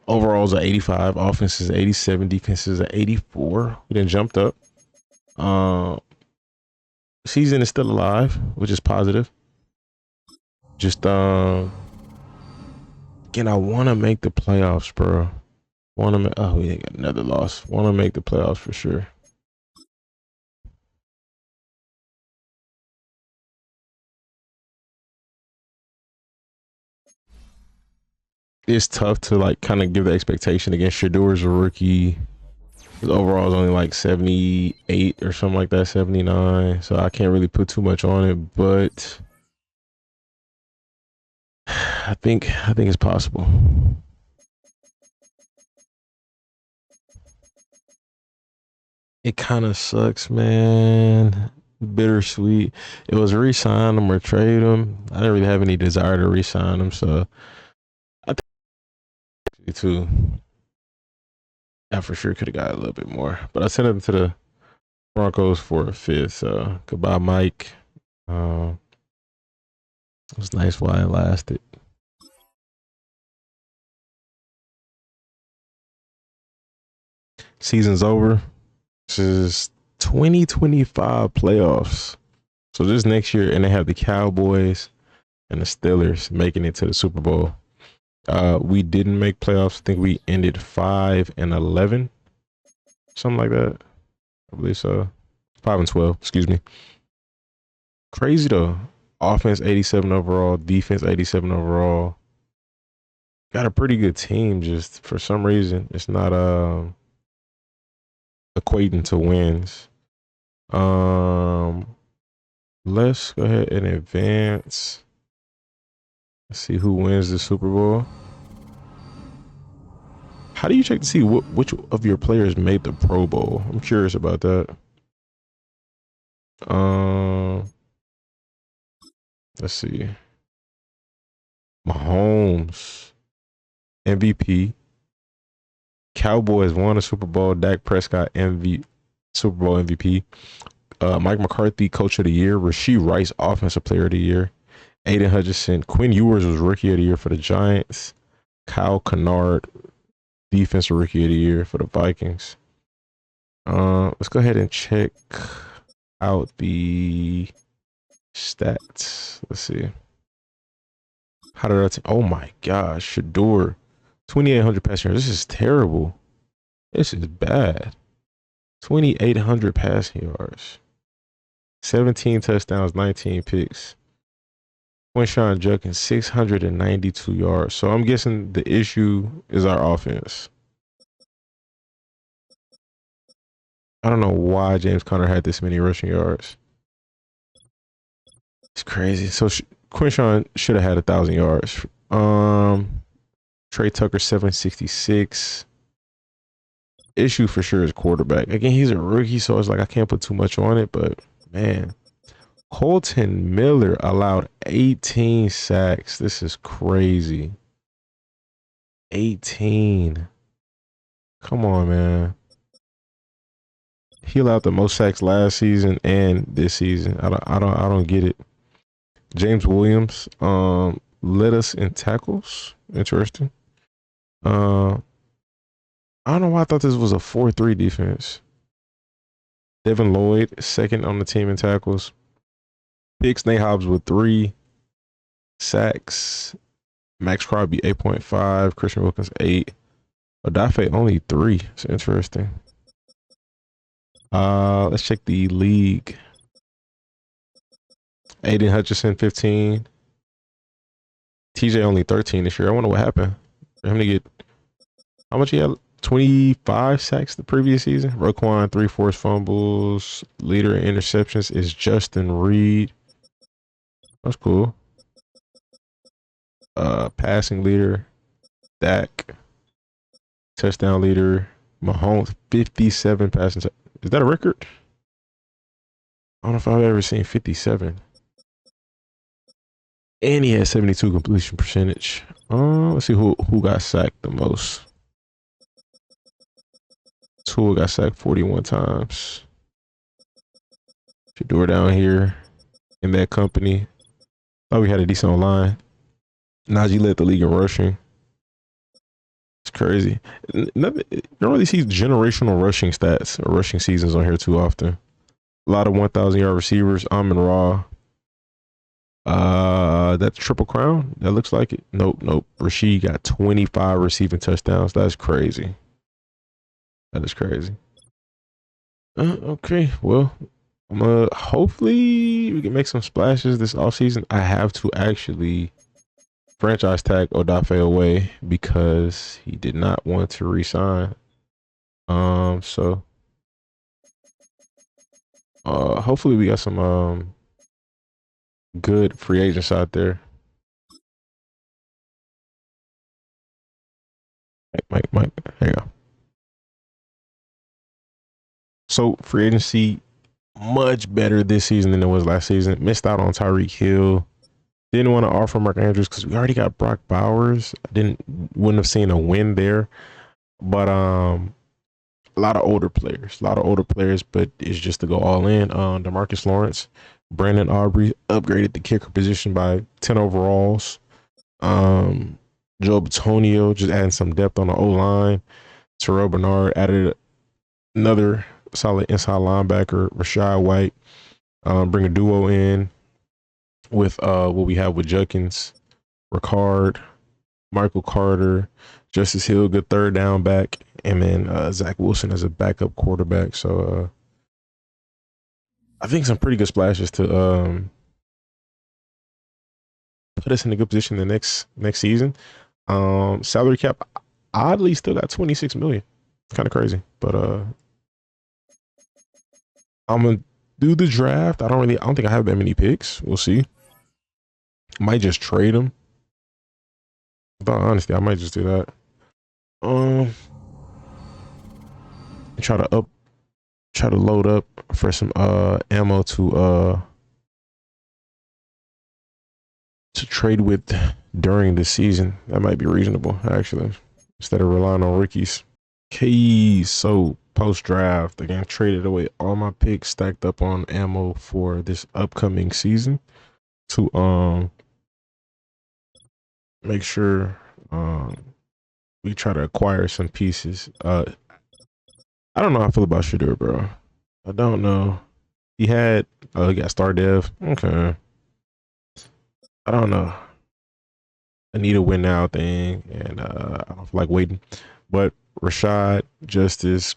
overalls are 85, offense is 87, defense is at 84. We done jumped up. Season is still alive, which is positive. Just again, I want to make the playoffs, bro. We ain't got another loss. Want to make the playoffs for sure. It's tough to like kind of give the expectation against Shador's a rookie. His overall is only like 78 or something like that, 79. So I can't really put too much on it, but I think it's possible. It kind of sucks, man. Bittersweet. It was re-sign him or trade him. I didn't really have any desire to re-sign him, so I think too. I for sure could have got a little bit more, but I sent him to the Broncos for a 5th. So goodbye, Mike. It was nice while it lasted. Season's over. This is 2025 playoffs. So this next year, and they have the Cowboys and the Steelers making it to the Super Bowl. We didn't make playoffs. I think we ended 5-11, something like that. I believe so. 5-12. Excuse me. Crazy though. Offense 87 overall, defense 87 overall. Got a pretty good team. Just for some reason, it's not equating to wins. Let's go ahead and advance. Let's see who wins the Super Bowl. How do you check to see which of your players made the Pro Bowl? I'm curious about that. Let's see. Mahomes, MVP. Cowboys won a Super Bowl. Dak Prescott, Super Bowl MVP. Mike McCarthy, Coach of the Year. Rashee Rice, Offensive Player of the Year. Aiden Hutchinson. Quinn Ewers was Rookie of the Year for the Giants. Kyle Kennard, Defensive Rookie of the Year for the Vikings. Let's go ahead and check out the stats. Let's see. How did I oh my gosh, Shador. 2,800 passing yards. This is terrible. This is bad. 2,800 passing yards. 17 touchdowns, 19 picks. Quinshawn Judkins, 692 yards. So I'm guessing the issue is our offense. I don't know why James Conner had this many rushing yards. It's crazy. So Quinshawn should have had 1,000 yards. Trey Tucker, 766. Issue for sure is quarterback. Again, he's a rookie, so it's like I can't put too much on it, but man, Colton Miller allowed 18 sacks. This is crazy. 18. Come on, man. He allowed the most sacks last season and this season. I don't get it. James Williams led us in tackles. Interesting. I don't know why I thought this was a 4-3 defense. Devin Lloyd, second on the team in tackles. Picks, Nate Hobbs with 3 sacks. Max Crosby 8.5. Christian Wilkins 8. Odafe only 3. It's interesting. Let's check the league. Aiden Hutchinson 15. TJ only 13 this year. I wonder what happened for him to get how much he had. 25 sacks the previous season. Roquan 3 forced fumbles. Leader in interceptions is Justin Reed. That's cool. Passing leader Dak. Touchdown leader Mahomes 57 passing. Is that a record? I don't know if I've ever seen 57. And he had 72 completion percentage. Let's see who got sacked the most. Tua got sacked 41 times. Shador down here in that company. Thought we had a decent line. Najee led the league in rushing. It's crazy. You don't really see generational rushing stats or rushing seasons on here too often. A lot of 1,000-yard receivers. Amon-Ra. That's Triple Crown. That looks like it. Nope. Rashid got 25 receiving touchdowns. That's crazy. That is crazy. Okay, well, hopefully we can make some splashes this offseason. I have to actually franchise tag Odafe away because he did not want to resign. So hopefully we got some good free agents out there. Mike, there you go. So free agency much better this season than it was last season. Missed out on Tyreek Hill. Didn't want to offer Mark Andrews because we already got Brock Bowers. Wouldn't have seen a win there. But a lot of older players, but it's just to go all in. DeMarcus Lawrence, Brandon Aubrey upgraded the kicker position by 10 overalls. Joe Batonio just adding some depth on the O-line. Terrell Bernard added another solid inside linebacker. Rashad White, bring a duo in with what we have with Judkins, Ricard, Michael Carter, Justice Hill, good third down back, and then Zach Wilson as a backup quarterback. So I think some pretty good splashes to put us in a good position the next season. Salary cap oddly still got 26 million. It's kind of crazy, but I'm gonna do the draft. I don't think I have that many picks. We'll see. Might just trade them. But honestly, I might just do that. Try to load up for some ammo to trade with during the season. That might be reasonable, actually, instead of relying on rookies. Okay, so post draft, again, traded away all my picks, stacked up on ammo for this upcoming season to make sure we try to acquire some pieces. I don't know how I feel about Shador, bro. I don't know. He got star dev. Okay. I don't know. I need a win now thing, and I don't feel like waiting. But Rashad, Justice,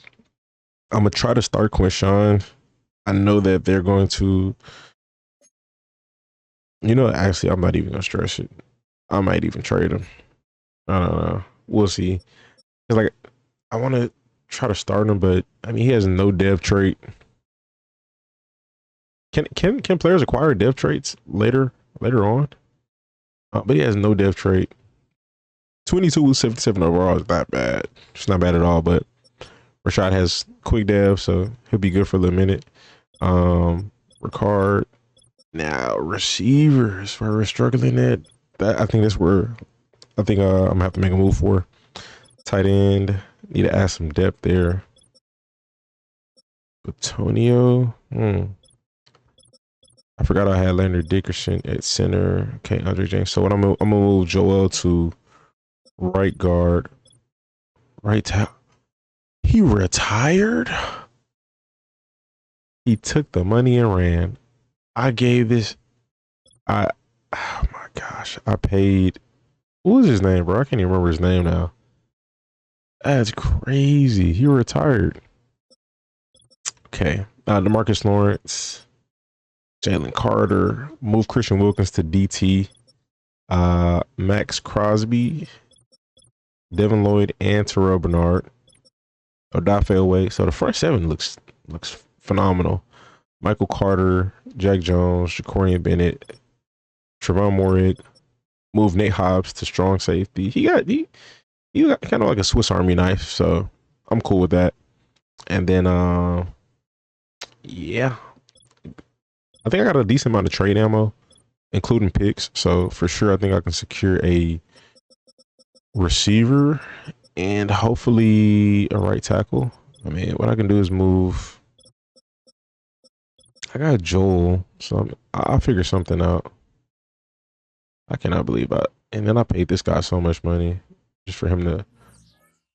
I'm gonna try to start Quinshawn. I know that they're going to, actually, I'm not even gonna stress it. I might even trade him. I don't know. We'll see. It's like I want to try to start him, but I mean he has no dev trait. Can players acquire dev traits later on? But he has no dev trait. 22 77 overall is not bad. It's not bad at all. But Rashad has quick dev, so he'll be good for the minute. Ricard, Now receivers where we're struggling at. That I think that's where I think I'm gonna have to make a move for. Tight end. Need to add some depth there. Antonio. I forgot I had Leonard Dickerson at center. Okay, Andre James. So what I'm gonna move Joel to right guard. Right tackle. He retired. He took the money and ran. I gave this. Oh my gosh. I paid. What was his name, bro? I can't even remember his name now. That's crazy. He retired. Okay. DeMarcus Lawrence, Jalen Carter, move Christian Wilkins to DT. Max Crosby, Devin Lloyd, and Terrell Bernard. Odafe Oweh. So the front seven looks phenomenal. Michael Carter, Jack Jones, Jacorian Bennett, Trevon Morig. Move Nate Hobbs to strong safety. He got kind of like a Swiss Army knife, so I'm cool with that. And then yeah, I think I got a decent amount of trade ammo, including picks. So for sure, I think I can secure a receiver and hopefully a right tackle. I mean, what I can do is move. I got Joel, so I'll figure something out. I cannot believe it. And then I paid this guy so much money just for him to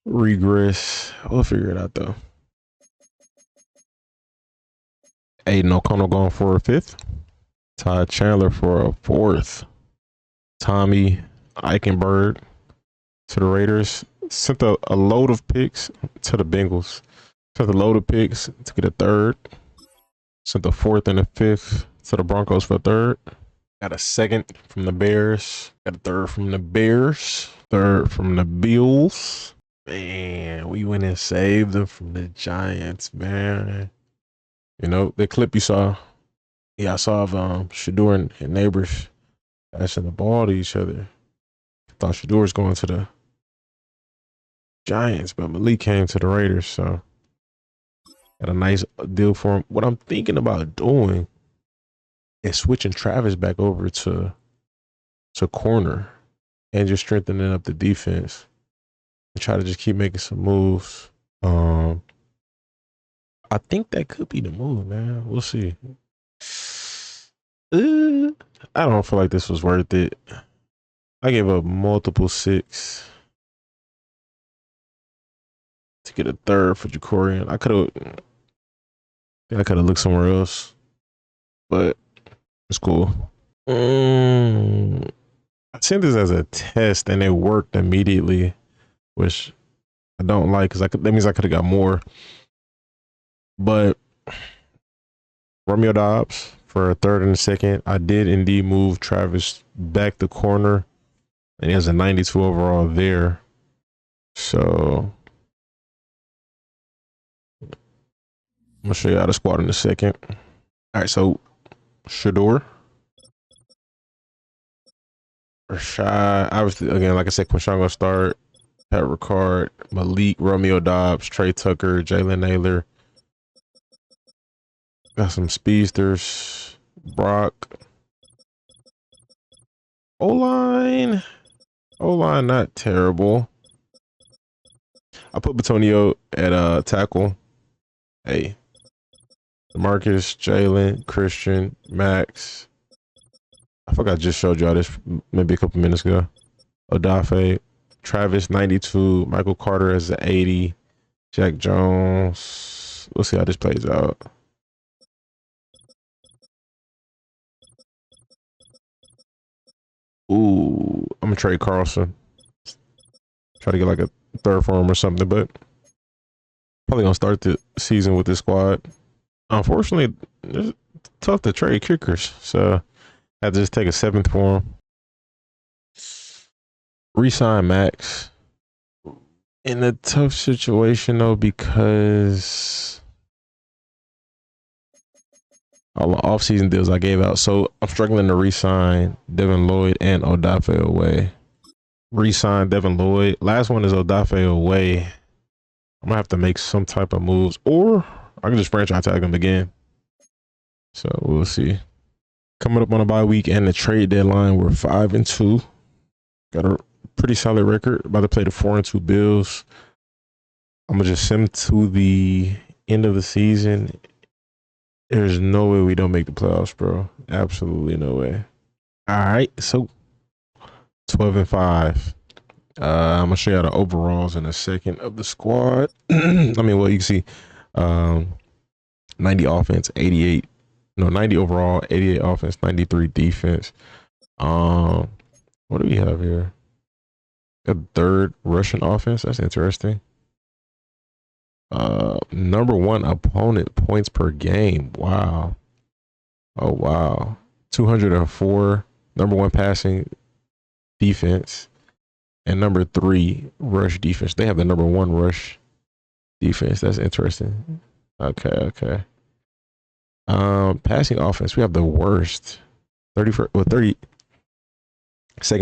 regress. We'll figure it out though. Aiden O'Connell going for a 5th. Todd Chandler for a 4th. Tommy Eichenberg to the Raiders. Sent a load of picks to the Bengals. Sent a load of picks to get a 3rd. Sent a 4th and a 5th to the Broncos for a 3rd. Got a 2nd from the Bears. Got a 3rd from the Bears. 3rd from the Bills. Man, we went and saved them from the Giants, man. You know, the clip you saw. Yeah, I saw of Shador and Neighbors passing the ball to each other. I thought Shador was going to the Giants, but Malik came to the Raiders, so got a nice deal for him. What I'm thinking about doing is switching Travis back over to corner and just strengthening up the defense and try to just keep making some moves. I think that could be the move, man. We'll see. I don't feel like this was worth it. I gave up multiple 6 to get a 3rd for Jacorian. I could have looked somewhere else, but it's cool. I sent this as a test and it worked immediately, which I don't like because that means I could have got more. But Romeo Dobbs for a 3rd and a 2nd. I did indeed move Travis back to corner, and he has a 92 overall there. So I'm gonna show you how to squad in a second. All right, so Shador, Rashad, obviously again, like I said, Quinshon gonna start. Pat Ricard, Malik, Romeo Dobbs, Trey Tucker, Jalen Naylor. Got some speedsters. Brock. O-line not terrible. I put Batonio at tackle. Hey. Marcus, Jalen, Christian, Max. I forgot I just showed y'all this maybe a couple minutes ago. Odafe, Travis 92, Michael Carter as the 80, Jack Jones. We'll see how this plays out. Ooh, I'm gonna trade Carlson. Try to get like a 3rd for him or something, but probably gonna start the season with this squad. Unfortunately, it's tough to trade kickers, so I had to just take a 7th for him. Resign Max in a tough situation though, because all the offseason deals I gave out. So I'm struggling to re-sign Devin Lloyd and Odafe Oweh. Re-sign Devin Lloyd. Last one is Odafe Oweh. I'm gonna have to make some type of moves, or I can just franchise tag him again. So we'll see. Coming up on a bye week and the trade deadline, we're 5-2. Got a pretty solid record. About to play the 4-2 Bills. I'm gonna just send to the end of the season. There's no way we don't make the playoffs, bro. Absolutely no way. All right, so 12-5. I'm gonna show you the overalls in a second of the squad. I mean, well, you can see 90 offense, 90 overall, 88 offense, 93 defense. What do we have here? A third Russian offense. That's interesting. Number one opponent points per game. Wow. Oh wow. 204. Number one passing defense. And number three rush defense. They have the number one rush defense. That's interesting. Okay. Passing offense. We have the worst. 32nd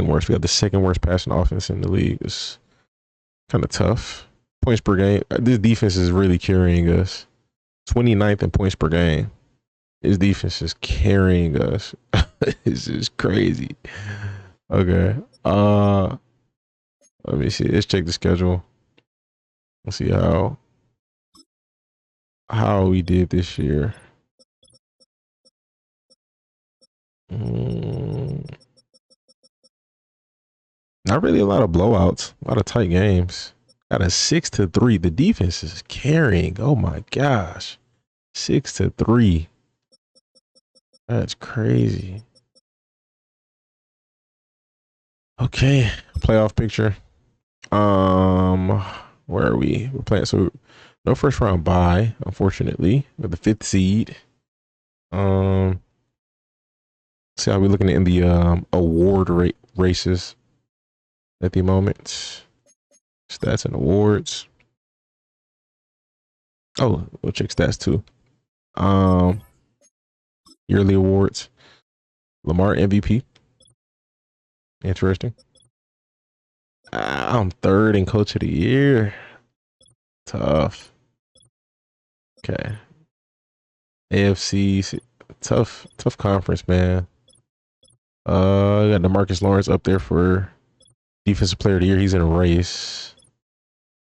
worst. We have the second worst passing offense in the league. It's kind of tough. Points per game. This defense is really carrying us. 29th in points per game. His defense is carrying us. This is crazy. Okay. Let me see. Let's check the schedule. Let's see how we did this year. Not really a lot of blowouts. A lot of tight games. Got a 6-3. The defense is carrying. Oh my gosh. 6-3. That's crazy. Okay. Playoff picture. Where are we? We're playing. So no first round bye, unfortunately. With the 5th seed. See how we're looking in the award races at the moment. Stats and awards. Oh, we'll check stats too. Yearly awards. Lamar MVP. Interesting. I'm third in coach of the year. Tough. Okay. AFC, tough conference, man. Got DeMarcus Lawrence up there for defensive player of the year. He's in a race.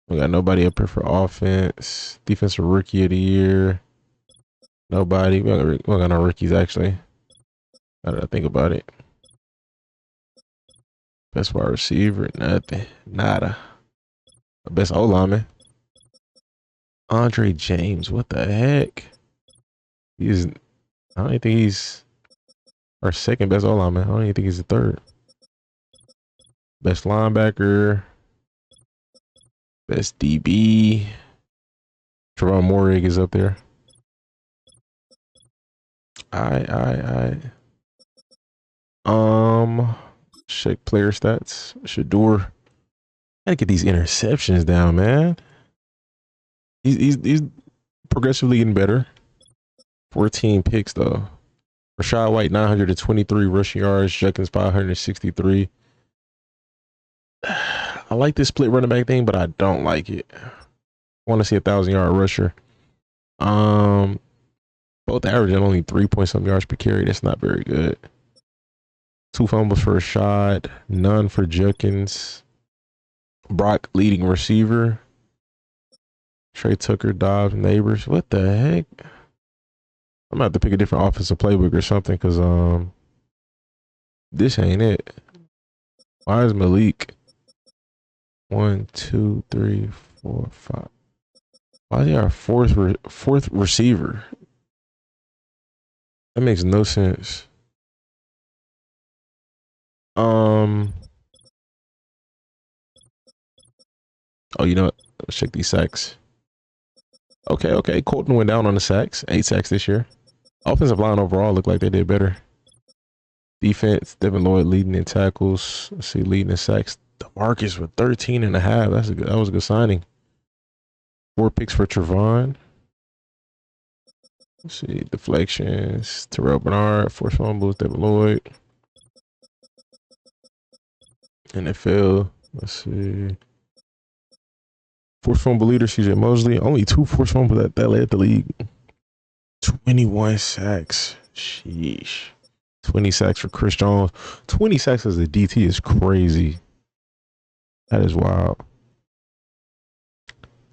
We got nobody up here for offense. Defensive rookie of the year. Nobody. We don't got no rookies, actually. Now that I think about it. Best wide receiver, nothing. Nada. Best O-lineman. Andre James, what the heck? I don't even think he's our second best O-lineman. I don't even think he's the third. Best linebacker. Best DB. Trevon Morig is up there. Check player stats. Shador. Gotta get these interceptions down, man. He's progressively getting better. 14 picks though. Rashad White 923 rushing yards. Jenkins 563. I like this split running back thing, but I don't like it. I want to see a 1,000-yard rusher. Both averaging only 3-point-something yards per carry. That's not very good. 2 fumbles for Rashad, none for Jenkins. Brock leading receiver. Trey Tucker, Dobbs, Neighbors. What the heck? I'm gonna have to pick a different offensive playbook or something because this ain't it. Why is Malik 1, 2, 3, 4, 5? Why is he our fourth receiver? That makes no sense. Oh, you know what? Let's check these sacks. Okay. Colton went down on the sacks. 8 sacks this year. Offensive line overall looked like they did better. Defense, Devin Lloyd leading in tackles. Let's see, leading in sacks. DeMarcus with 13.5. That was a good signing. 4 picks for Trevon. Let's see, deflections. Terrell Bernard, 4 fumbles. Devin Lloyd. NFL. Let's see. Forced fumble leader, CJ Mosley. Only 2 forced fumbles that led the league. 21 sacks. Sheesh. 20 sacks for Chris Jones. 20 sacks as a DT is crazy. That is wild.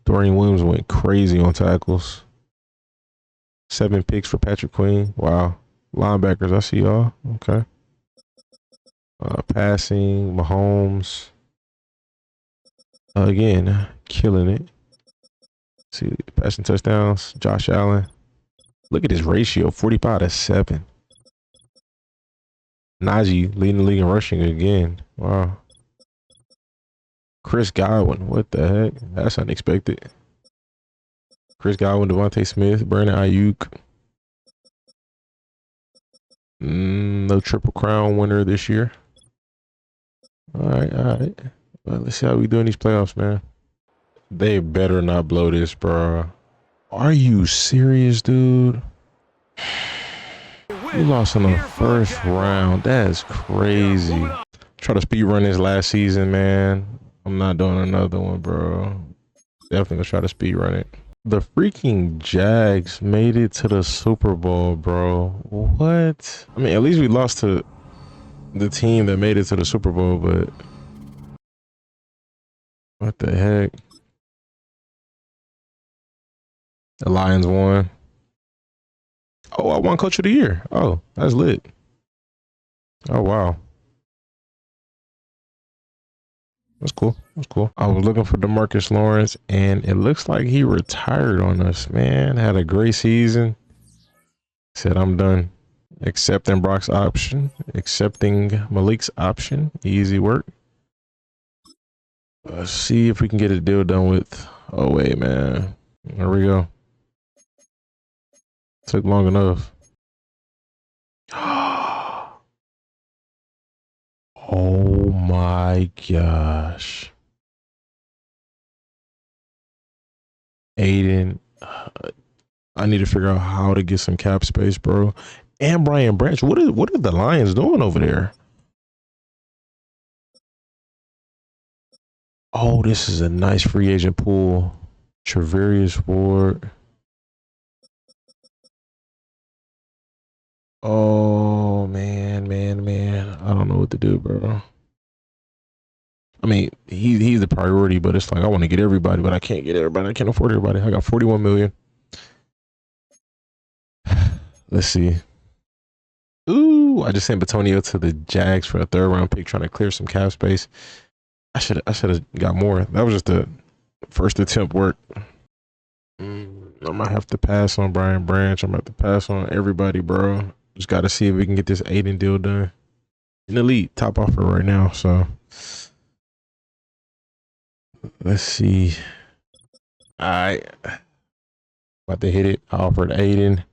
Dorian Williams went crazy on tackles. 7 picks for Patrick Queen. Wow. Linebackers, I see y'all. Okay. Passing, Mahomes. Again, killing it. See, passing touchdowns, Josh Allen. Look at his ratio, 45-7. Najee leading the league in rushing again. Wow. Chris Godwin, what the heck? That's unexpected. Chris Godwin, Devontae Smith, Brandon Ayuk. No Triple Crown winner this year. All right. Well, let's see how we do in these playoffs, man. They better not blow this, bro. Are you serious, dude? You lost in the first round. That's crazy. Try to speed run this last season, man. I'm not doing another one, bro. Definitely gonna try to speed run it. The freaking Jags made it to the Super Bowl, bro. What? I mean, at least we lost to the team that made it to the Super Bowl, but what the heck? The Lions won. Oh, I won Coach of the Year. Oh, that's lit. Oh, wow. That's cool. That's cool. I was looking for DeMarcus Lawrence, and it looks like he retired on us, man. Had a great season. Said, I'm done. Accepting Brock's option. Accepting Malik's option. Easy work. Let's see if we can get a deal done with. Oh, wait, man. There we go. Took long enough. Oh my gosh. Aiden, I need to figure out how to get some cap space, bro. And Brian Branch, what are the Lions doing over there? Oh, this is a nice free agent pool. Treverius Ward. Oh man. I don't know what to do, bro. I mean, he's the priority, but it's like I want to get everybody, but I can't get everybody. I can't afford everybody. I got 41 million. Let's see. Ooh, I just sent Batonio to the Jags for a 3rd round pick, trying to clear some cap space. I should have got more. That was just the first attempt work. I might have to pass on Brian Branch. I'm gonna have to pass on everybody, bro. Just got to see if we can get this Aiden deal done. An elite top offer right now, so let's see. All right, about to hit it. I offered Aiden,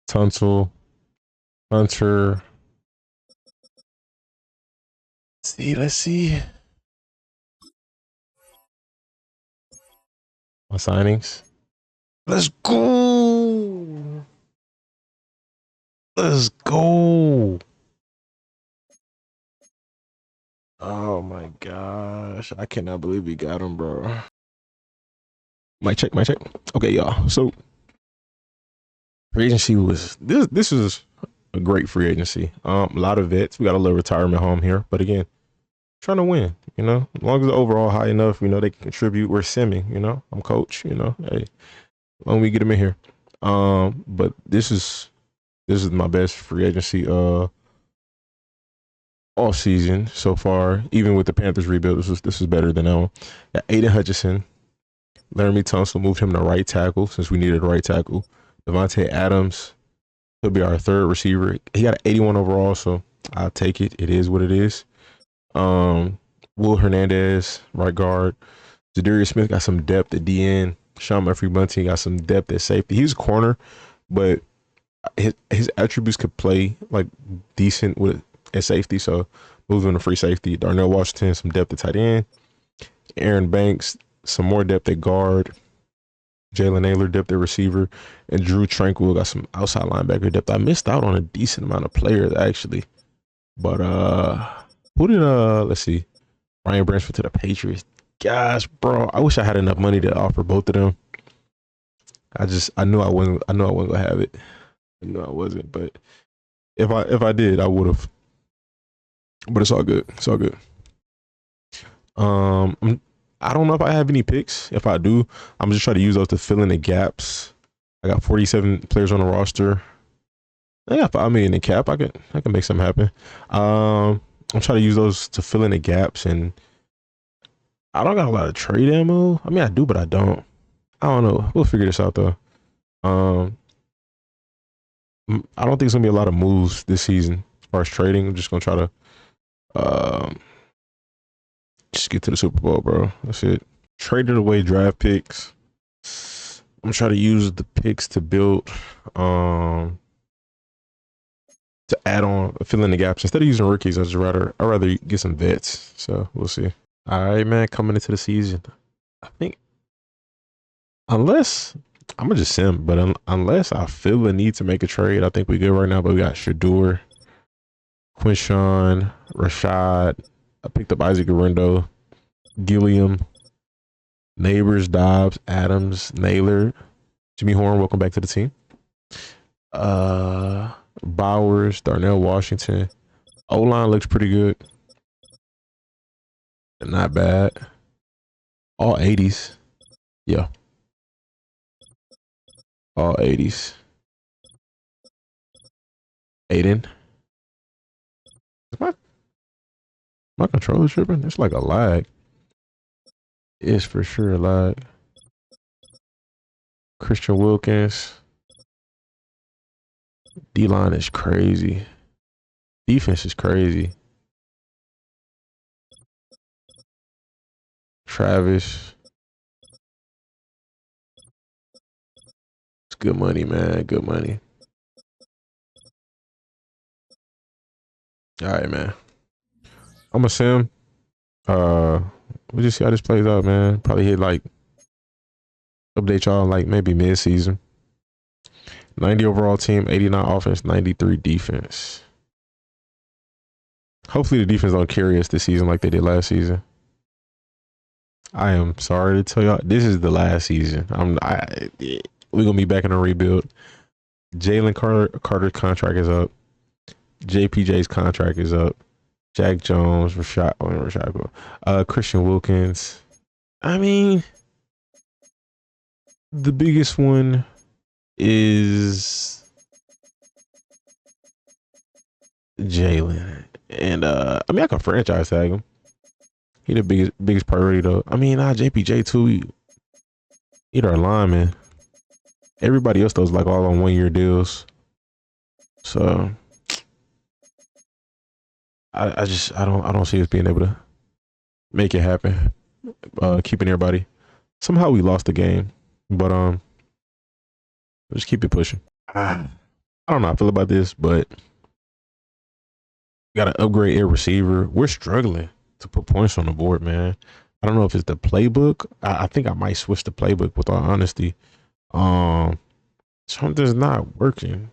Tunsil, Hunter. Let's see. My signings. Let's go. Let's go. Oh my gosh. I cannot believe we got him, bro. Mic check. Okay, y'all. So free agency was this is a great free agency. A lot of vets. We got a little retirement home here, but again, trying to win, you know. As long as the overall high enough, you know, they can contribute. We're simming, you know. I'm coach, you know. Hey, as long as we get them in here. But this is my best free agency all season so far. Even with the Panthers rebuild, this is better than that one. Got Aiden Hutchinson, Laramie Tunsil, moved him to right tackle since we needed a right tackle. Devontae Adams, he'll be our 3rd receiver. He got an 81 overall, so I'll take it. It is what it is. Will Hernandez, right guard. Zadarius Smith got some depth at DN. Sean Murphy-Bunting got some depth at safety. He's a corner, but his attributes could play like decent with at safety, so move him to free safety. Darnell Washington, some depth at tight end. Aaron Banks, some more depth at guard. Jalen Naylor, depth at receiver. And Drew Tranquil got some outside linebacker depth. I missed out on a decent amount of players, actually. But who did let's see. Brian Branch went to the Patriots. Gosh, bro, I wish I had enough money to offer both of them. I knew I wasn't gonna have it. I knew I wasn't, but If I did, I would have. But it's all good. It's all good. I don't know if I have any picks. If I do, I'm just trying to use those to fill in the gaps. I got 47 players on the roster. I got 5 million in cap. I can make something happen. I'm trying to use those to fill in the gaps, and I don't got a lot of trade ammo. I mean, I do, but I don't. I don't know. We'll figure this out though. I don't think it's gonna be a lot of moves this season as far as trading. I'm just gonna try to just get to the Super Bowl, bro. That's it. Traded away draft picks. I'm trying to use the picks to build, to add on, fill in the gaps. Instead of using rookies, I'd rather get some vets. So we'll see. All right, man. Coming into the season, I think unless I'm gonna just sim, but unless I feel the need to make a trade, I think we good right now. But we got Shador, Quinshawn, Rashad. I picked up Isaac Guerrero, Gilliam, Neighbors, Dobbs, Adams, Naylor, Jimmy Horn. Welcome back to the team. Bowers, Darnell Washington. O-line looks pretty good. Not bad. All 80s. Yeah. All 80s. Aiden. Is my controller tripping? It's like a lag. It's for sure a lag. Christian Wilkins. D-line is crazy. Defense is crazy. Travis. It's good money, man. Good money. All right, man. I'm a sim. We'll just see how this plays out, man. Probably hit like update y'all like maybe mid-season. 90 overall team, 89 offense, 93 defense. Hopefully the defense don't carry us this season like they did last season. I am sorry to tell y'all, this is the last season. We're gonna be back in a rebuild. Jalen Carter's contract is up. JPJ's contract is up. Jack Jones, Christian Wilkins. I mean, the biggest one is Jalen. And I mean, I can franchise tag him. He the biggest priority though. I mean, JPJ too. He our lineman. Everybody else though is like all on 1-year deals. So I don't see us being able to make it happen. Keeping everybody. Somehow we lost the game, but just keep it pushing. I don't know how I feel about this, but got to upgrade a receiver. We're struggling to put points on the board, man. I don't know if it's the playbook. I think I might switch the playbook with all honesty. Something's not working.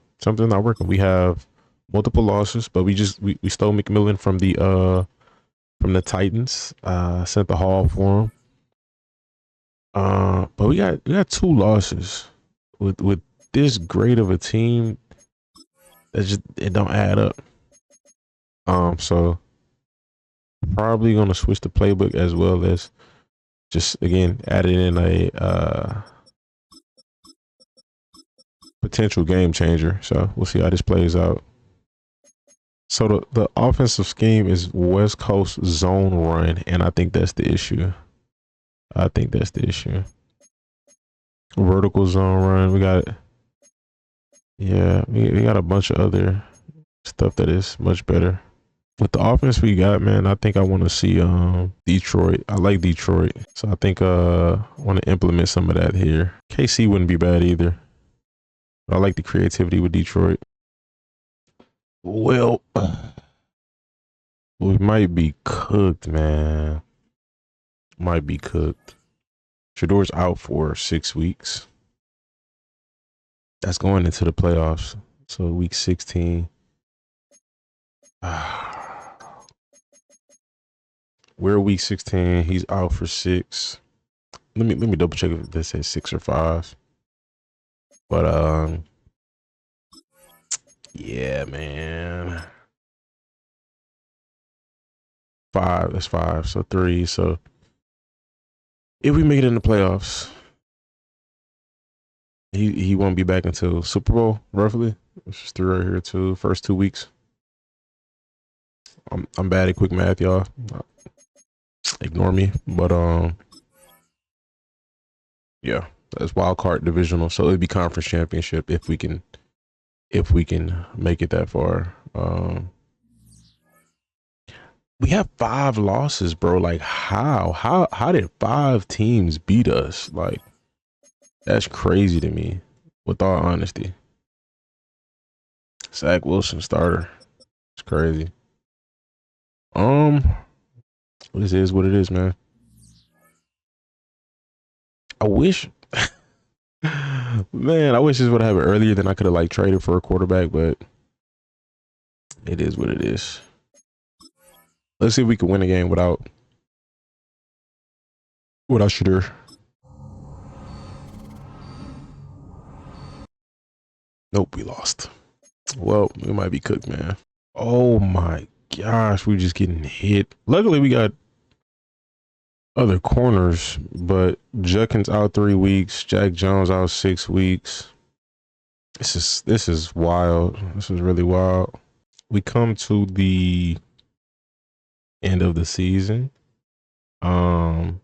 We have multiple losses, but we stole McMillan from the Titans. Sent the Hall for him. But we got 2 losses with this great of a team. It don't add up. So probably gonna switch the playbook as well as just again added in a potential game changer. So we'll see how this plays out. So the offensive scheme is West Coast zone run, and I think that's the issue. Vertical zone run. We got a bunch of other stuff that is much better. With the offense we got, man, I think I want to see Detroit. I like Detroit. So I think I want to implement some of that here. KC wouldn't be bad either. But I like the creativity with Detroit. Well, we might be cooked, man. Might be cooked. Shador's out for 6 weeks. That's going into the playoffs. So week 16. We're week 16. He's out for 6. Let me double check if this says 6 or 5. But Yeah, man. 5. That's 5. So 3. So if we make it in the playoffs, he won't be back until Super Bowl, roughly. It's just 3 right here too. First 2 weeks. I'm bad at quick math, y'all. Ignore me. But yeah, that's wild card divisional. So it'd be conference championship if we can make it that far. We have 5 losses, bro. Like how did 5 teams beat us? Like that's crazy to me, with all honesty. Zach Wilson starter. It's crazy. This is what it is, man. I wish man, I wish this would have happened earlier, than I could have like traded for a quarterback, but it is what it is. Let's see if we can win a game without Shooter. Nope, we lost. Well, we might be cooked, man. Oh my gosh, we just getting hit. Luckily, we got other corners, but Judkins out 3 weeks. Jack Jones out 6 weeks. This is wild. This is really wild. We come to the end of the season. Points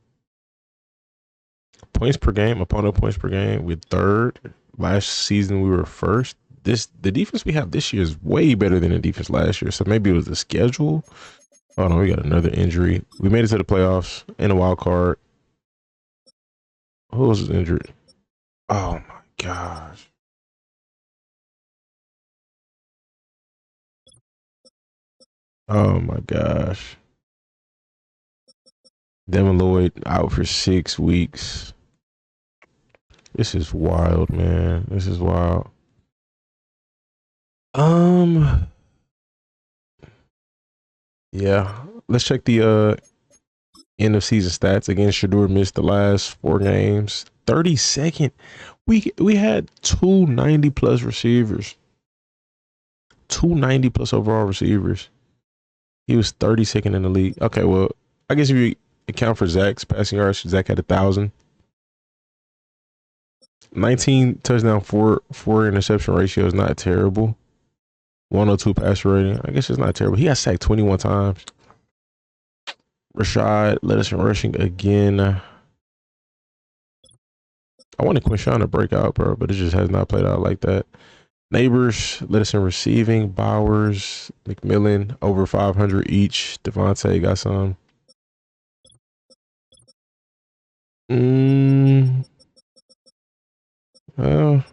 per game, opponent points per game, we're 3rd. Last season we were 1st. The defense we have this year is way better than the defense last year. So maybe it was the schedule. Oh no, we got another injury. We made it to the playoffs in a wild card. Who was injured? Oh my gosh. Oh my gosh. Devin Lloyd out for 6 weeks. This is wild, man. This is wild. Yeah. Let's check the end of season stats. Again, Shador missed the last 4 games. 32nd. We had 290 plus receivers. 290 plus overall receivers. He was 32nd in the league. Okay, well, I guess if you account for Zach's passing yards, Zach had 1,000. 19 touchdown, 4 interception ratio is not terrible. 102 passer rating. I guess it's not terrible. He got sacked 21 times. Rashad led us in rushing again. I wanted Quinshawn to break out, bro, but it just has not played out like that. Neighbors led us in receiving. Bowers, McMillan, over 500 each. Devontae got some. Well,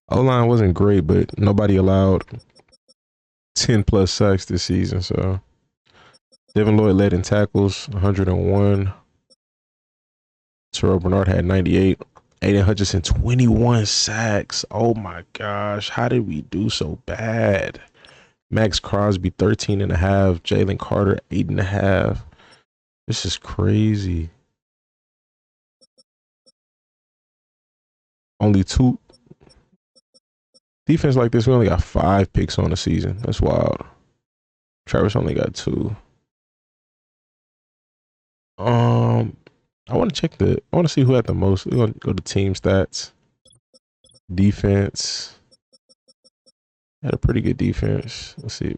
O-line wasn't great, but nobody allowed 10 plus sacks this season. So Devin Lloyd led in tackles, 101. Terrell Bernard had 98. Aiden Hutchinson, 21 sacks. Oh my gosh. How did we do so bad? Max Crosby, 13.5. Jalen Carter, 8.5. This is crazy. Only 2. Defense like this, we only got 5 picks on the season. That's wild. Travis only got 2. I want to see who had the most. We're going to go to team stats. Defense. Had a pretty good defense. Let's see.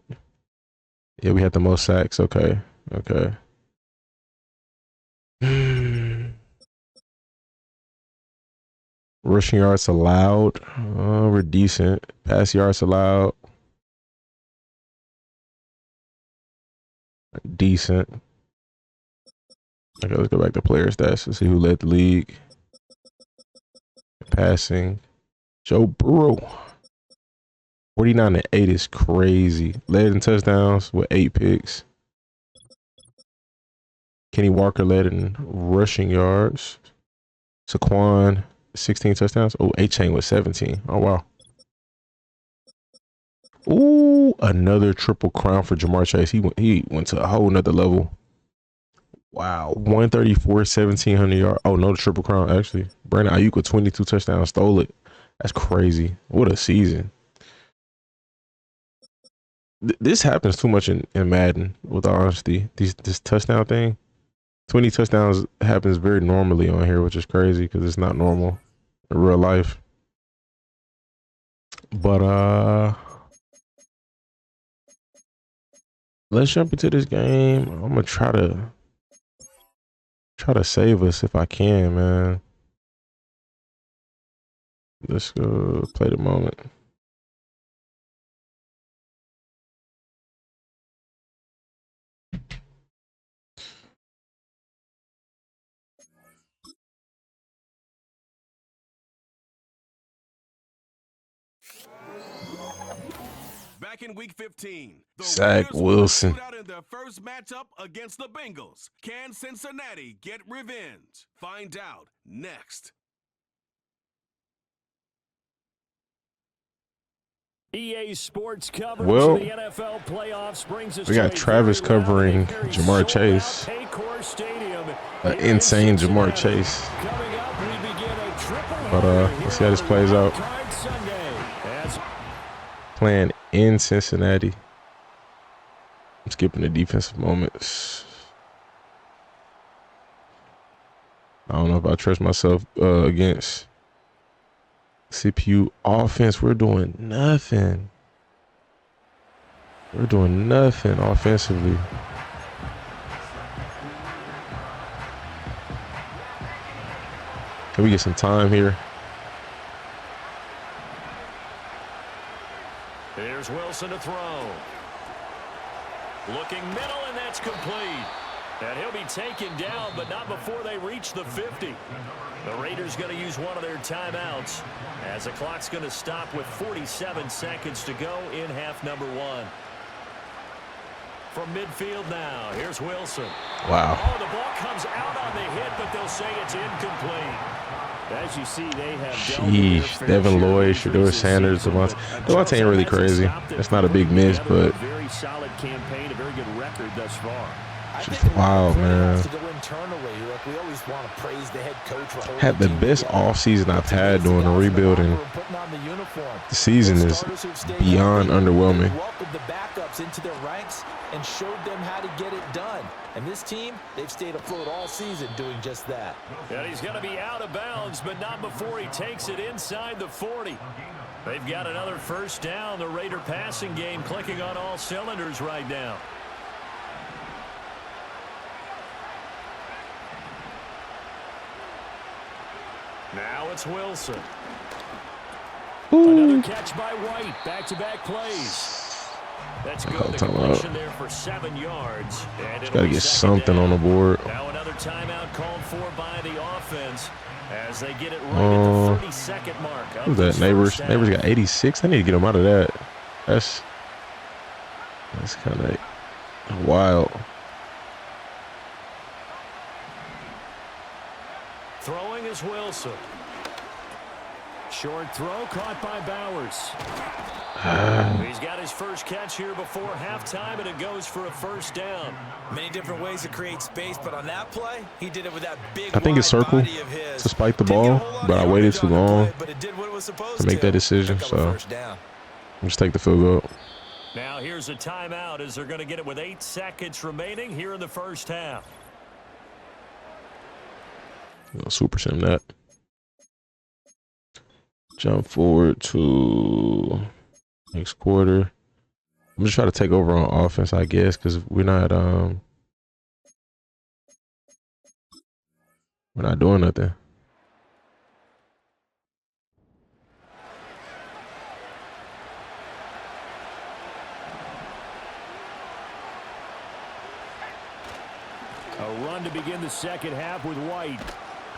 Yeah, we had the most sacks. Okay. Rushing yards allowed. We're decent. Pass yards allowed. Decent. Okay, let's go back to player stats and see who led the league. Passing. Joe Burrow. 49-8 is crazy. Led in touchdowns with 8 picks. Kenny Walker led in rushing yards. Saquon, 16 touchdowns. Oh, A-Chain with 17. Oh, wow. Ooh, another triple crown for Jamar Chase. He went to a whole nother level. Wow, 134, 1,700 yards. Oh, no, the triple crown, actually. Brandon Ayuk with 22 touchdowns, stole it. That's crazy. What a season. This happens too much in Madden, with all honesty. This touchdown thing. 20 touchdowns happens very normally on here, which is crazy because it's not normal in real life. But let's jump into this game. I'm gonna try to save us if I can, man. Let's go play the moment. Back in week 15, the Zach Raiders Wilson. stood out in their first matchup against the Bengals. Can Cincinnati get revenge? Find out next. EA Sports coverage Well, of the NFL playoffs brings us we got to a Travis very loud covering and very Jamar sold-out Chase. Paycor Stadium An here in insane Jamar Cincinnati. Chase. Coming up, we begin a triple But header let's see here how this on plays out. Wild Card Sunday. As Playing in Cincinnati. I'm skipping the defensive moments. I don't know if I trust myself against CPU offense. We're doing nothing. We're doing nothing offensively. Can we get some time here? here's Wilson to throw. Looking middle, and that's complete. And he'll be taken down, but not before they reach the 50. The Raiders going to use one of their timeouts as the clock's going to stop with 47 seconds to go in half number 1. From midfield now, here's Wilson. Wow. Oh, the ball comes out on the hit, but they'll say it's incomplete. As you see, they have Sheesh. Devin Lloyd, Shedeur Sanders, Devontae ain't really crazy. That's not a big miss, but very solid campaign, a very good record thus far. just wild, man. Had the best offseason I've had during the rebuilding. The season is beyond underwhelming. Welcomed the backups into their ranks and showed them how to get it done. And this team, they've stayed afloat all season doing just that. And he's going to be out of bounds, but not before he takes it inside the 40. They've got another first down. The Raider passing game clicking on all cylinders right now. Now it's Wilson. Another catch by White. Back-to-back plays. That's good. The completion there for 7 yards. And it'll Gotta be get second something down. on the board. Now another timeout called for by the offense as they get it right at the 30-second mark. Who's that? Neighbors. Neighbors got 86. I need to get them out of that. That's kind of wild. Throwing is Wilson. Short throw caught by Bowers. He's got his first catch here before halftime, and it goes for a first down. Many different ways to create space, but on that play, he did it with that big I think it's circle to spike the ball, but I waited too long to make that decision, so I'm just take the field goal. Now here's a timeout as they're going to get it with 8 seconds remaining here in the first half. I'll super sim that. Jump forward to next quarter. I'm just trying to take over on offense, I guess, because we're not doing nothing. A run to begin the second half with White.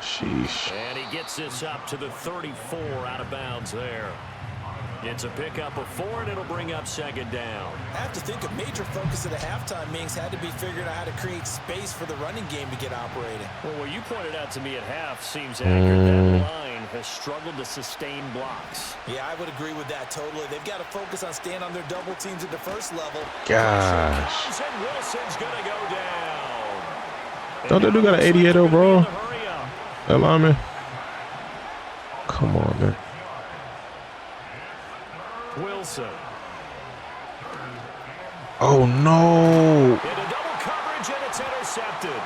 Sheesh. And he gets this up to the 34 out of bounds there. It's a pickup of 4, and it'll bring up second down. I have to think a major focus of the halftime meetings had to be figuring out how to create space for the running game to get operating. Well, what you pointed out to me at half seems accurate. That line has struggled to sustain blocks. Yeah, I would agree with that totally. They've got to focus on staying on their double teams at the first level. Gosh. And Wilson's going to go down. Don't that dude got an 88 though, bro? That lineman. Come on, man. Wilson. Oh, no. Into double coverage, and it's intercepted.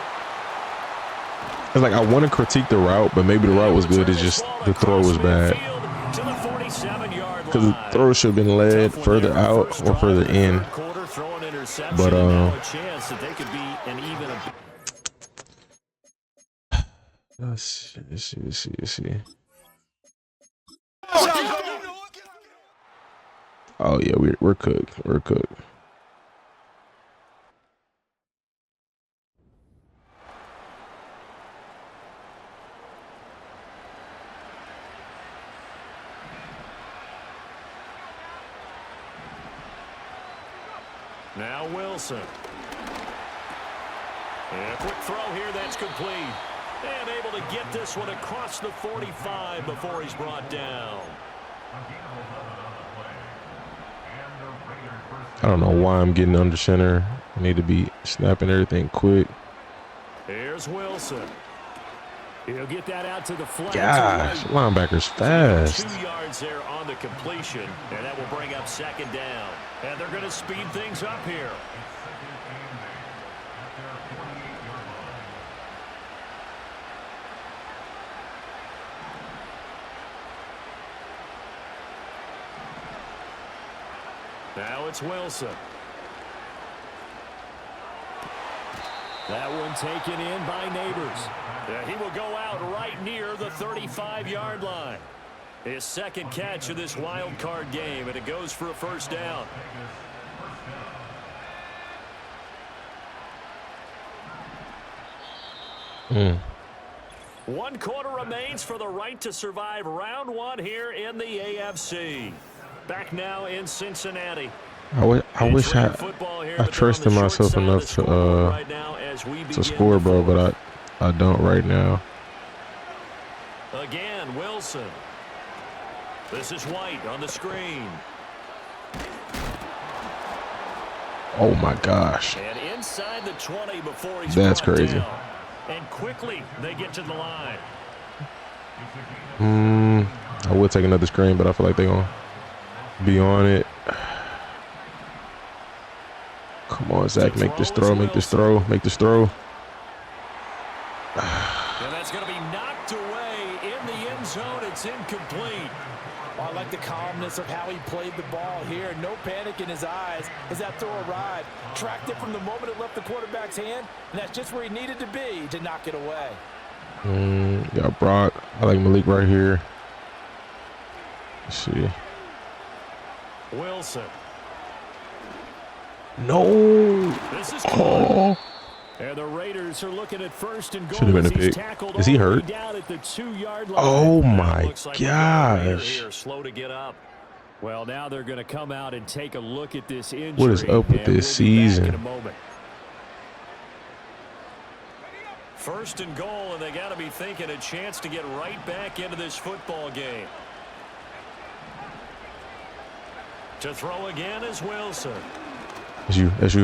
It's like I want to critique the route, but maybe the route was good. It's just the throw was bad. Because the throw should have been led further out or further in. But let's see. Oh yeah, we're cooked. We're cooked. Now Wilson. And a quick throw here, that's complete. And able to get this one across the 45 before he's brought down. I don't know why I'm getting under center. I need to be snapping everything quick. Here's Wilson. He'll get that out to the flat. Gosh, linebacker's fast. 2 yards there on the completion, and that will bring up second down. And they're going to speed things up here. Now it's Wilson. That one taken in by Neighbors. He will go out right near the 35-yard line. His second catch of this wild card game, and it goes for a first down. One quarter remains for the right to survive round one here in the AFC. Back now in Cincinnati. I wish I trusted myself enough to score, bro, but I don't right now. Again, Wilson. This is White on the screen. Oh my gosh. And inside the 20 before he's That's crazy. down. And quickly they get to the line. I would take another screen, but I feel like they're gonna be on it. Come on, Zach, make this throw, make this throw, make this throw. And that's going to be knocked away in the end zone. It's incomplete. I like the calmness of how he played the ball here. No panic in his eyes as that throw arrived. Tracked it from the moment it left the quarterback's hand, and that's just where he needed to be to knock it away. Yeah, Brock. I like Malik right here. Let's see. Wilson. No. This is Oh. And the Raiders are looking at first and goal. Should have been a pick. Is he hurt? Down at the 2-yard line. Oh my Like gosh. here, slow to get up. Well, now they're going to come out and take a look at this injury. What is up with this season? In a moment. First and goal, and they got to be thinking a chance to get right back into this football game. To throw again is Wilson. That's you. Let's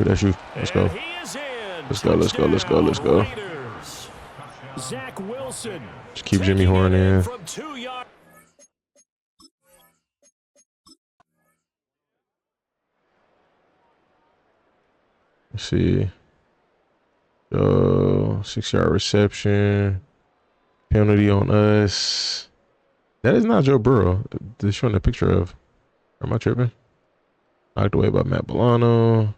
go. He is in. Let's go. Raiders. Zach Wilson. Just keep Jimmy Horn in. From 2 yards. Let's see. 6-yard reception. Penalty on us. That is not Joe Burrow. They're showing a picture of. Am I tripping? Knocked away by Matt Bolano.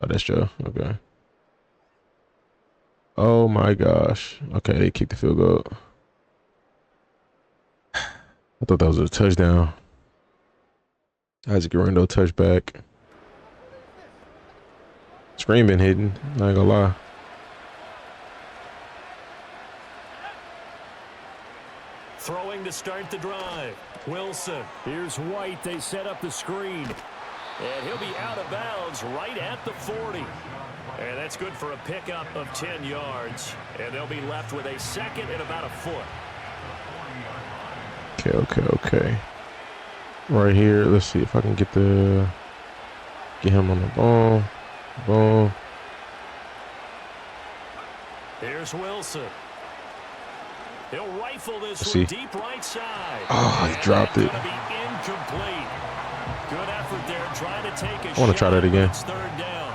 Oh, that's Joe. Okay. Oh my gosh. Okay, they kicked the field goal. I thought that was a touchdown. Isaac Guerrero touchback. Screen been hidden. Not gonna lie. Throwing to start the drive. Wilson. Here's White. They set up the screen. And he'll be out of bounds right at the 40. And that's good for a pickup of 10 yards. And they'll be left with a second and about a foot. Okay. Right here. Let's see if I can get him on the ball. Here's Wilson. He'll rifle this one deep right side. Oh, he dropped it. Be incomplete. Good effort there, trying to take a I want to try that again. It's third down.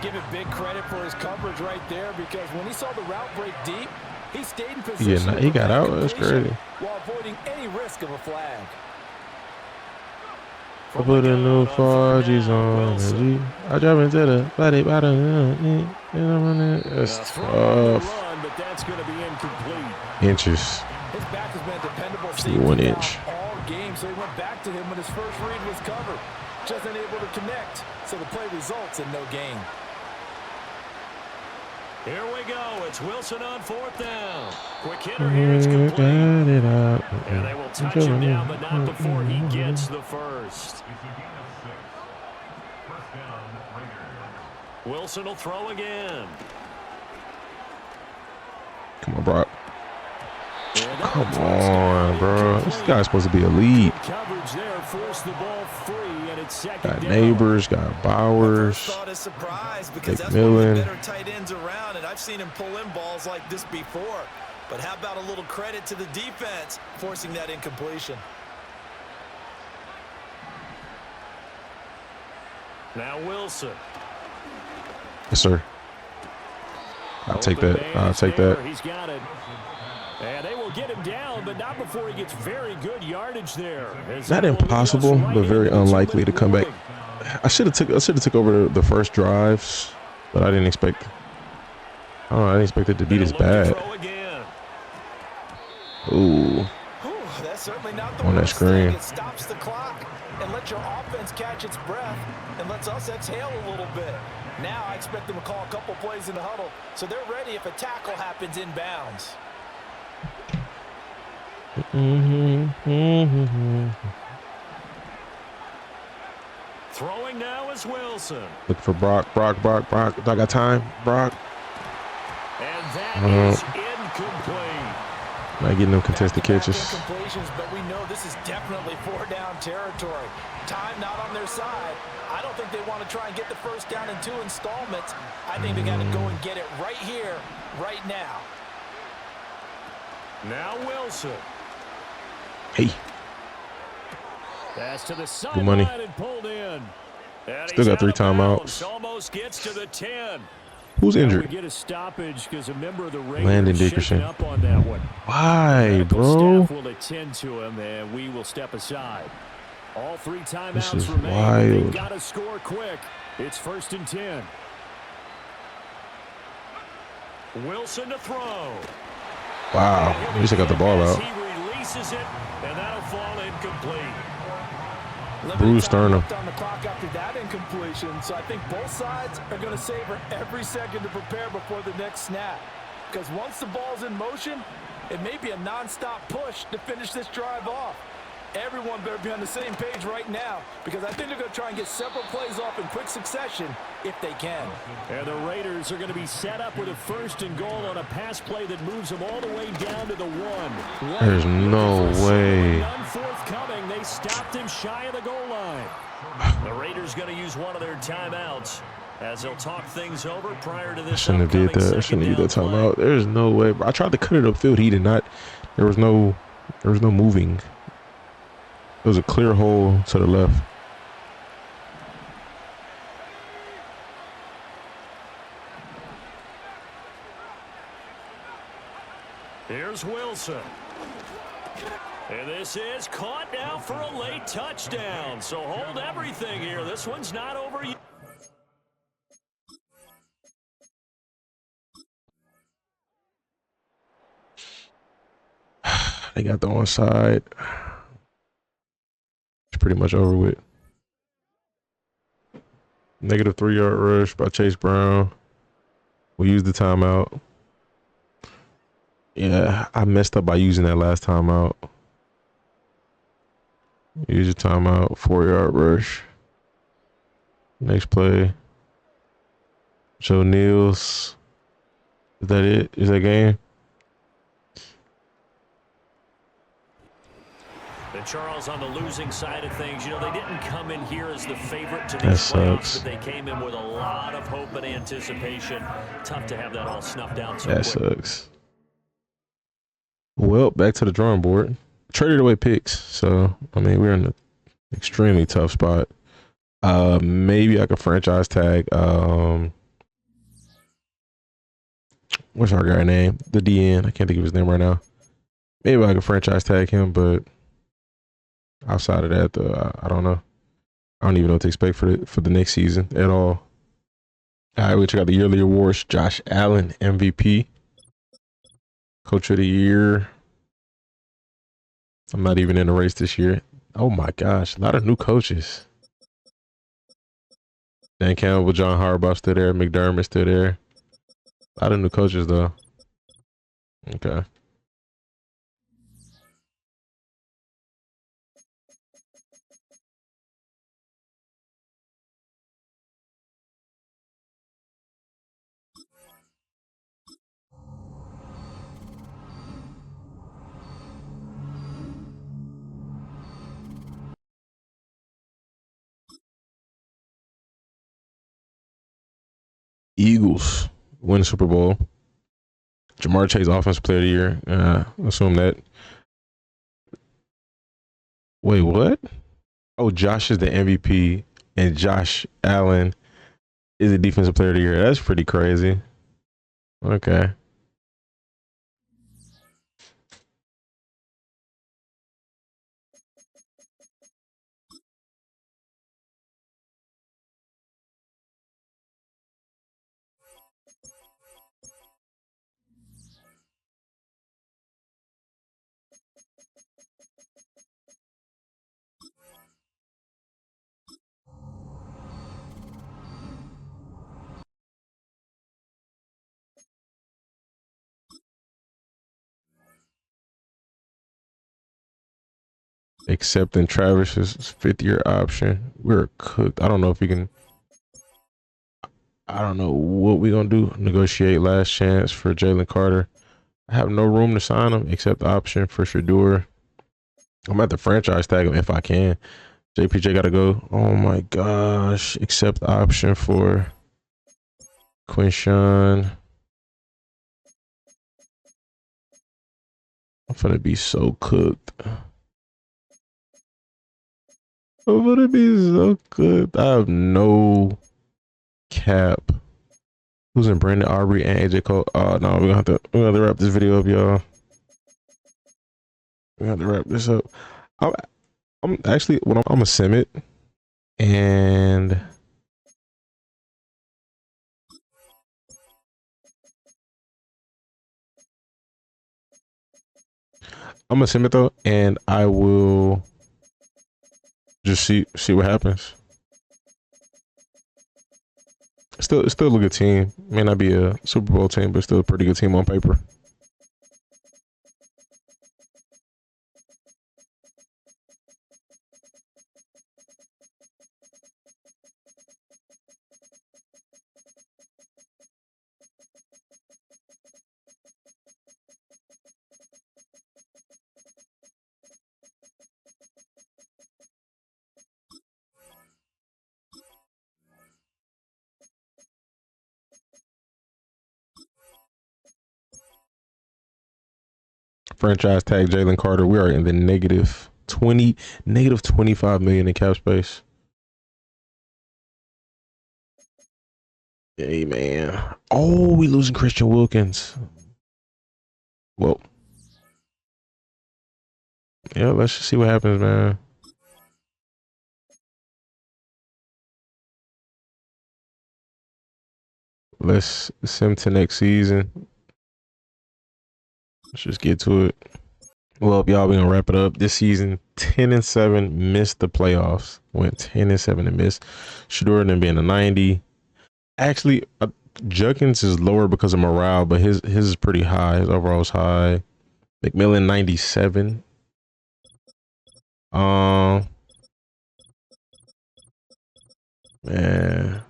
Give it big credit for his coverage right there, because when he saw the route break deep, he stayed in position. Yeah, he got out. That's crazy. While avoiding any risk of a flag. I put a new 4G's on the G. I drop into the body bottom. That's tough. Run, but that's going to be incomplete. Inches. His back has been a dependable Just safety 1 now inch. all game, so he went back to him when his first read was covered. Just unable to connect, so the play results in no gain. Here we go. It's Wilson on fourth down. Quick hitter here. It's complete. And they will touch him down, but not before he gets the first. Wilson will throw again. Come on, Brock. Come on, bro. This guy's supposed to be elite. Coverage there, forced the ball free, and it's second Got down. Neighbors, got Bowers, Thought is surprise because that's McMillan. one of the better tight ends around, and I've seen him pull in balls like this before. But how about a little credit to the defense forcing that incompletion? Now Wilson. Yes, sir. I'll take that. I'll take that. He's got it. And they will get him down, but not before he gets very good yardage there. Not impossible, but very unlikely to come back. I should have took over the first drives, but I didn't expect. I don't know. I didn't expect it to be this bad. Ooh. That's certainly not the On that worst screen. thing. It stops the clock and lets your offense catch its breath and lets us exhale a little bit. Now I expect them to call a couple plays in the huddle, so they're ready if a tackle happens inbounds. Throwing now is Wilson. Look for Brock. Do I got time? Brock. And that is incomplete. Not getting them contested catches. Incompletions, but we know this is definitely 4-down territory. Time not on their side. I don't think they want to try and get the first down in 2 installments. I think they got to go and get it right here, right now. Now Wilson. Hey. Pass to the Good money. sideline and pulled in. And Still got 3 timeouts. Almost gets to the 10. Who's We injured? get a stoppage because a member of the Raiders Landon shaking Dickerson. up on that one. Why, Medical bro? staff will attend to him, and we will step aside. All 3 This timeouts is remain. wild. They've got to score quick. It's 1st and 10. Wilson to throw. Wow. At least I got the ball out. He releases it, and that'll fall incomplete. Bruce Sternum. On the clock after that incompletion, so I think both sides are going to savor every second to prepare before the next snap. Because once the ball's in motion, it may be a non-stop push to finish this drive off. Everyone better be on the same page right now, because I think they're going to try and get several plays off in quick succession if they can. And the Raiders are going to be set up with a 1st and goal on a pass play that moves them all the way down to the 1. There's no way. None forthcoming. They stopped him shy of the goal line. The Raiders going to use one of their timeouts as they'll talk things over prior to this. I shouldn't have did that. I shouldn't have used that timeout. There's no way. I tried to cut it upfield. He did not. There was no moving. There was a clear hole to the left. Here's Wilson. And this is caught now for a late touchdown. So hold everything here. This one's not over yet. They got the onside. It's pretty much over with. Negative 3-yard rush by Chase Brown. We used the timeout. Yeah, I messed up by using that last timeout. Use your timeout. 4-yard rush. Next play. Joe Neals. Is that it? Is that game? And Charles, on the losing side of things, you know, they didn't come in here as the favorite to That these sucks. playoffs, but they came in with a lot of hope and anticipation. Tough to have that all snuffed out so That quick. sucks. Well, back to the drawing board. Traded away picks. So, I mean, we're in the Extremely tough spot. Maybe I could franchise tag. What's our guy name? The DN. I can't think of his name right now. Maybe I could franchise tag him, but outside of that, I don't know. I don't even know what to expect for the next season at all. All right, we check out the yearly awards. Josh Allen, MVP, Coach of the Year. I'm not even in the race this year. Oh my gosh, a lot of new coaches. Dan Campbell, John Harbaugh still there. McDermott still there. A lot of new coaches though. Okay. Eagles win the Super Bowl. Jamar Chase, Offensive Player of the Year. Assume that. Wait, what? Oh, Josh is the MVP, and Josh Allen is the Defensive Player of the Year. That's pretty crazy. Okay. Accepting Travis's 5th-year option. We're cooked. I don't know if we can. I don't know what we're gonna do. Negotiate last chance for Jalen Carter. I have no room to sign him except the option for Shador. I'm at the franchise tag him if I can. JPJ gotta go. Oh my gosh. Accept the option for Quinshawn. I'm gonna be so cooked. I'm gonna be so cooked. I have no cap. Who's in Brandon Aubrey and AJ Cole? Oh no, we're gonna have to wrap this video up, y'all. We have to wrap this up. I'm actually I'm gonna sim it and I'm gonna sim it though, and I will just see what happens. Still a good team. May not be a Super Bowl team, but still a pretty good team on paper. Franchise tag Jalen Carter. We are in the negative 25 million in cap space. Hey man. Oh, we losing Christian Wilkins. Well, yeah, let's just see what happens, man. Let's sim to next season. Let's just get to it. Well, y'all, we're gonna wrap it up. This season, 10-7, missed the playoffs. Went 10-7 and missed. Shador then being a 90. Actually, Judkins is lower because of morale, but his is pretty high. His overall is high. McMillan 97. Man,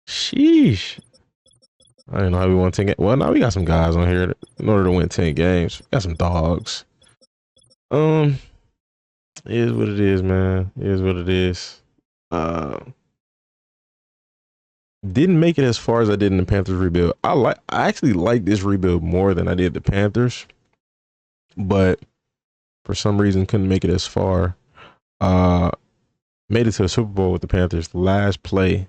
sheesh. I don't know how we won 10 games. Well, now we got some guys on here in order to win 10 games. We got some dogs. It is what it is, man. It is what it is. Didn't make it as far as I did in the Panthers rebuild. I actually like this rebuild more than I did the Panthers, but for some reason couldn't make it as far. Made it to the Super Bowl with the Panthers. Last play,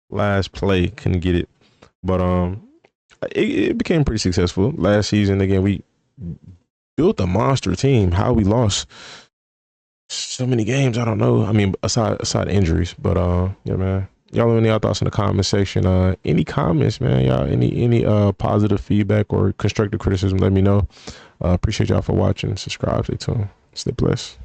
couldn't get it. But it became pretty successful last season. Again, we built a monster team. How we lost so many games, I don't know. I mean, aside injuries, but yeah, man. Y'all have any thoughts in the comment section? Any comments, man? Y'all any positive feedback or constructive criticism? Let me know. Appreciate y'all for watching. Subscribe, stay tuned. Stay blessed.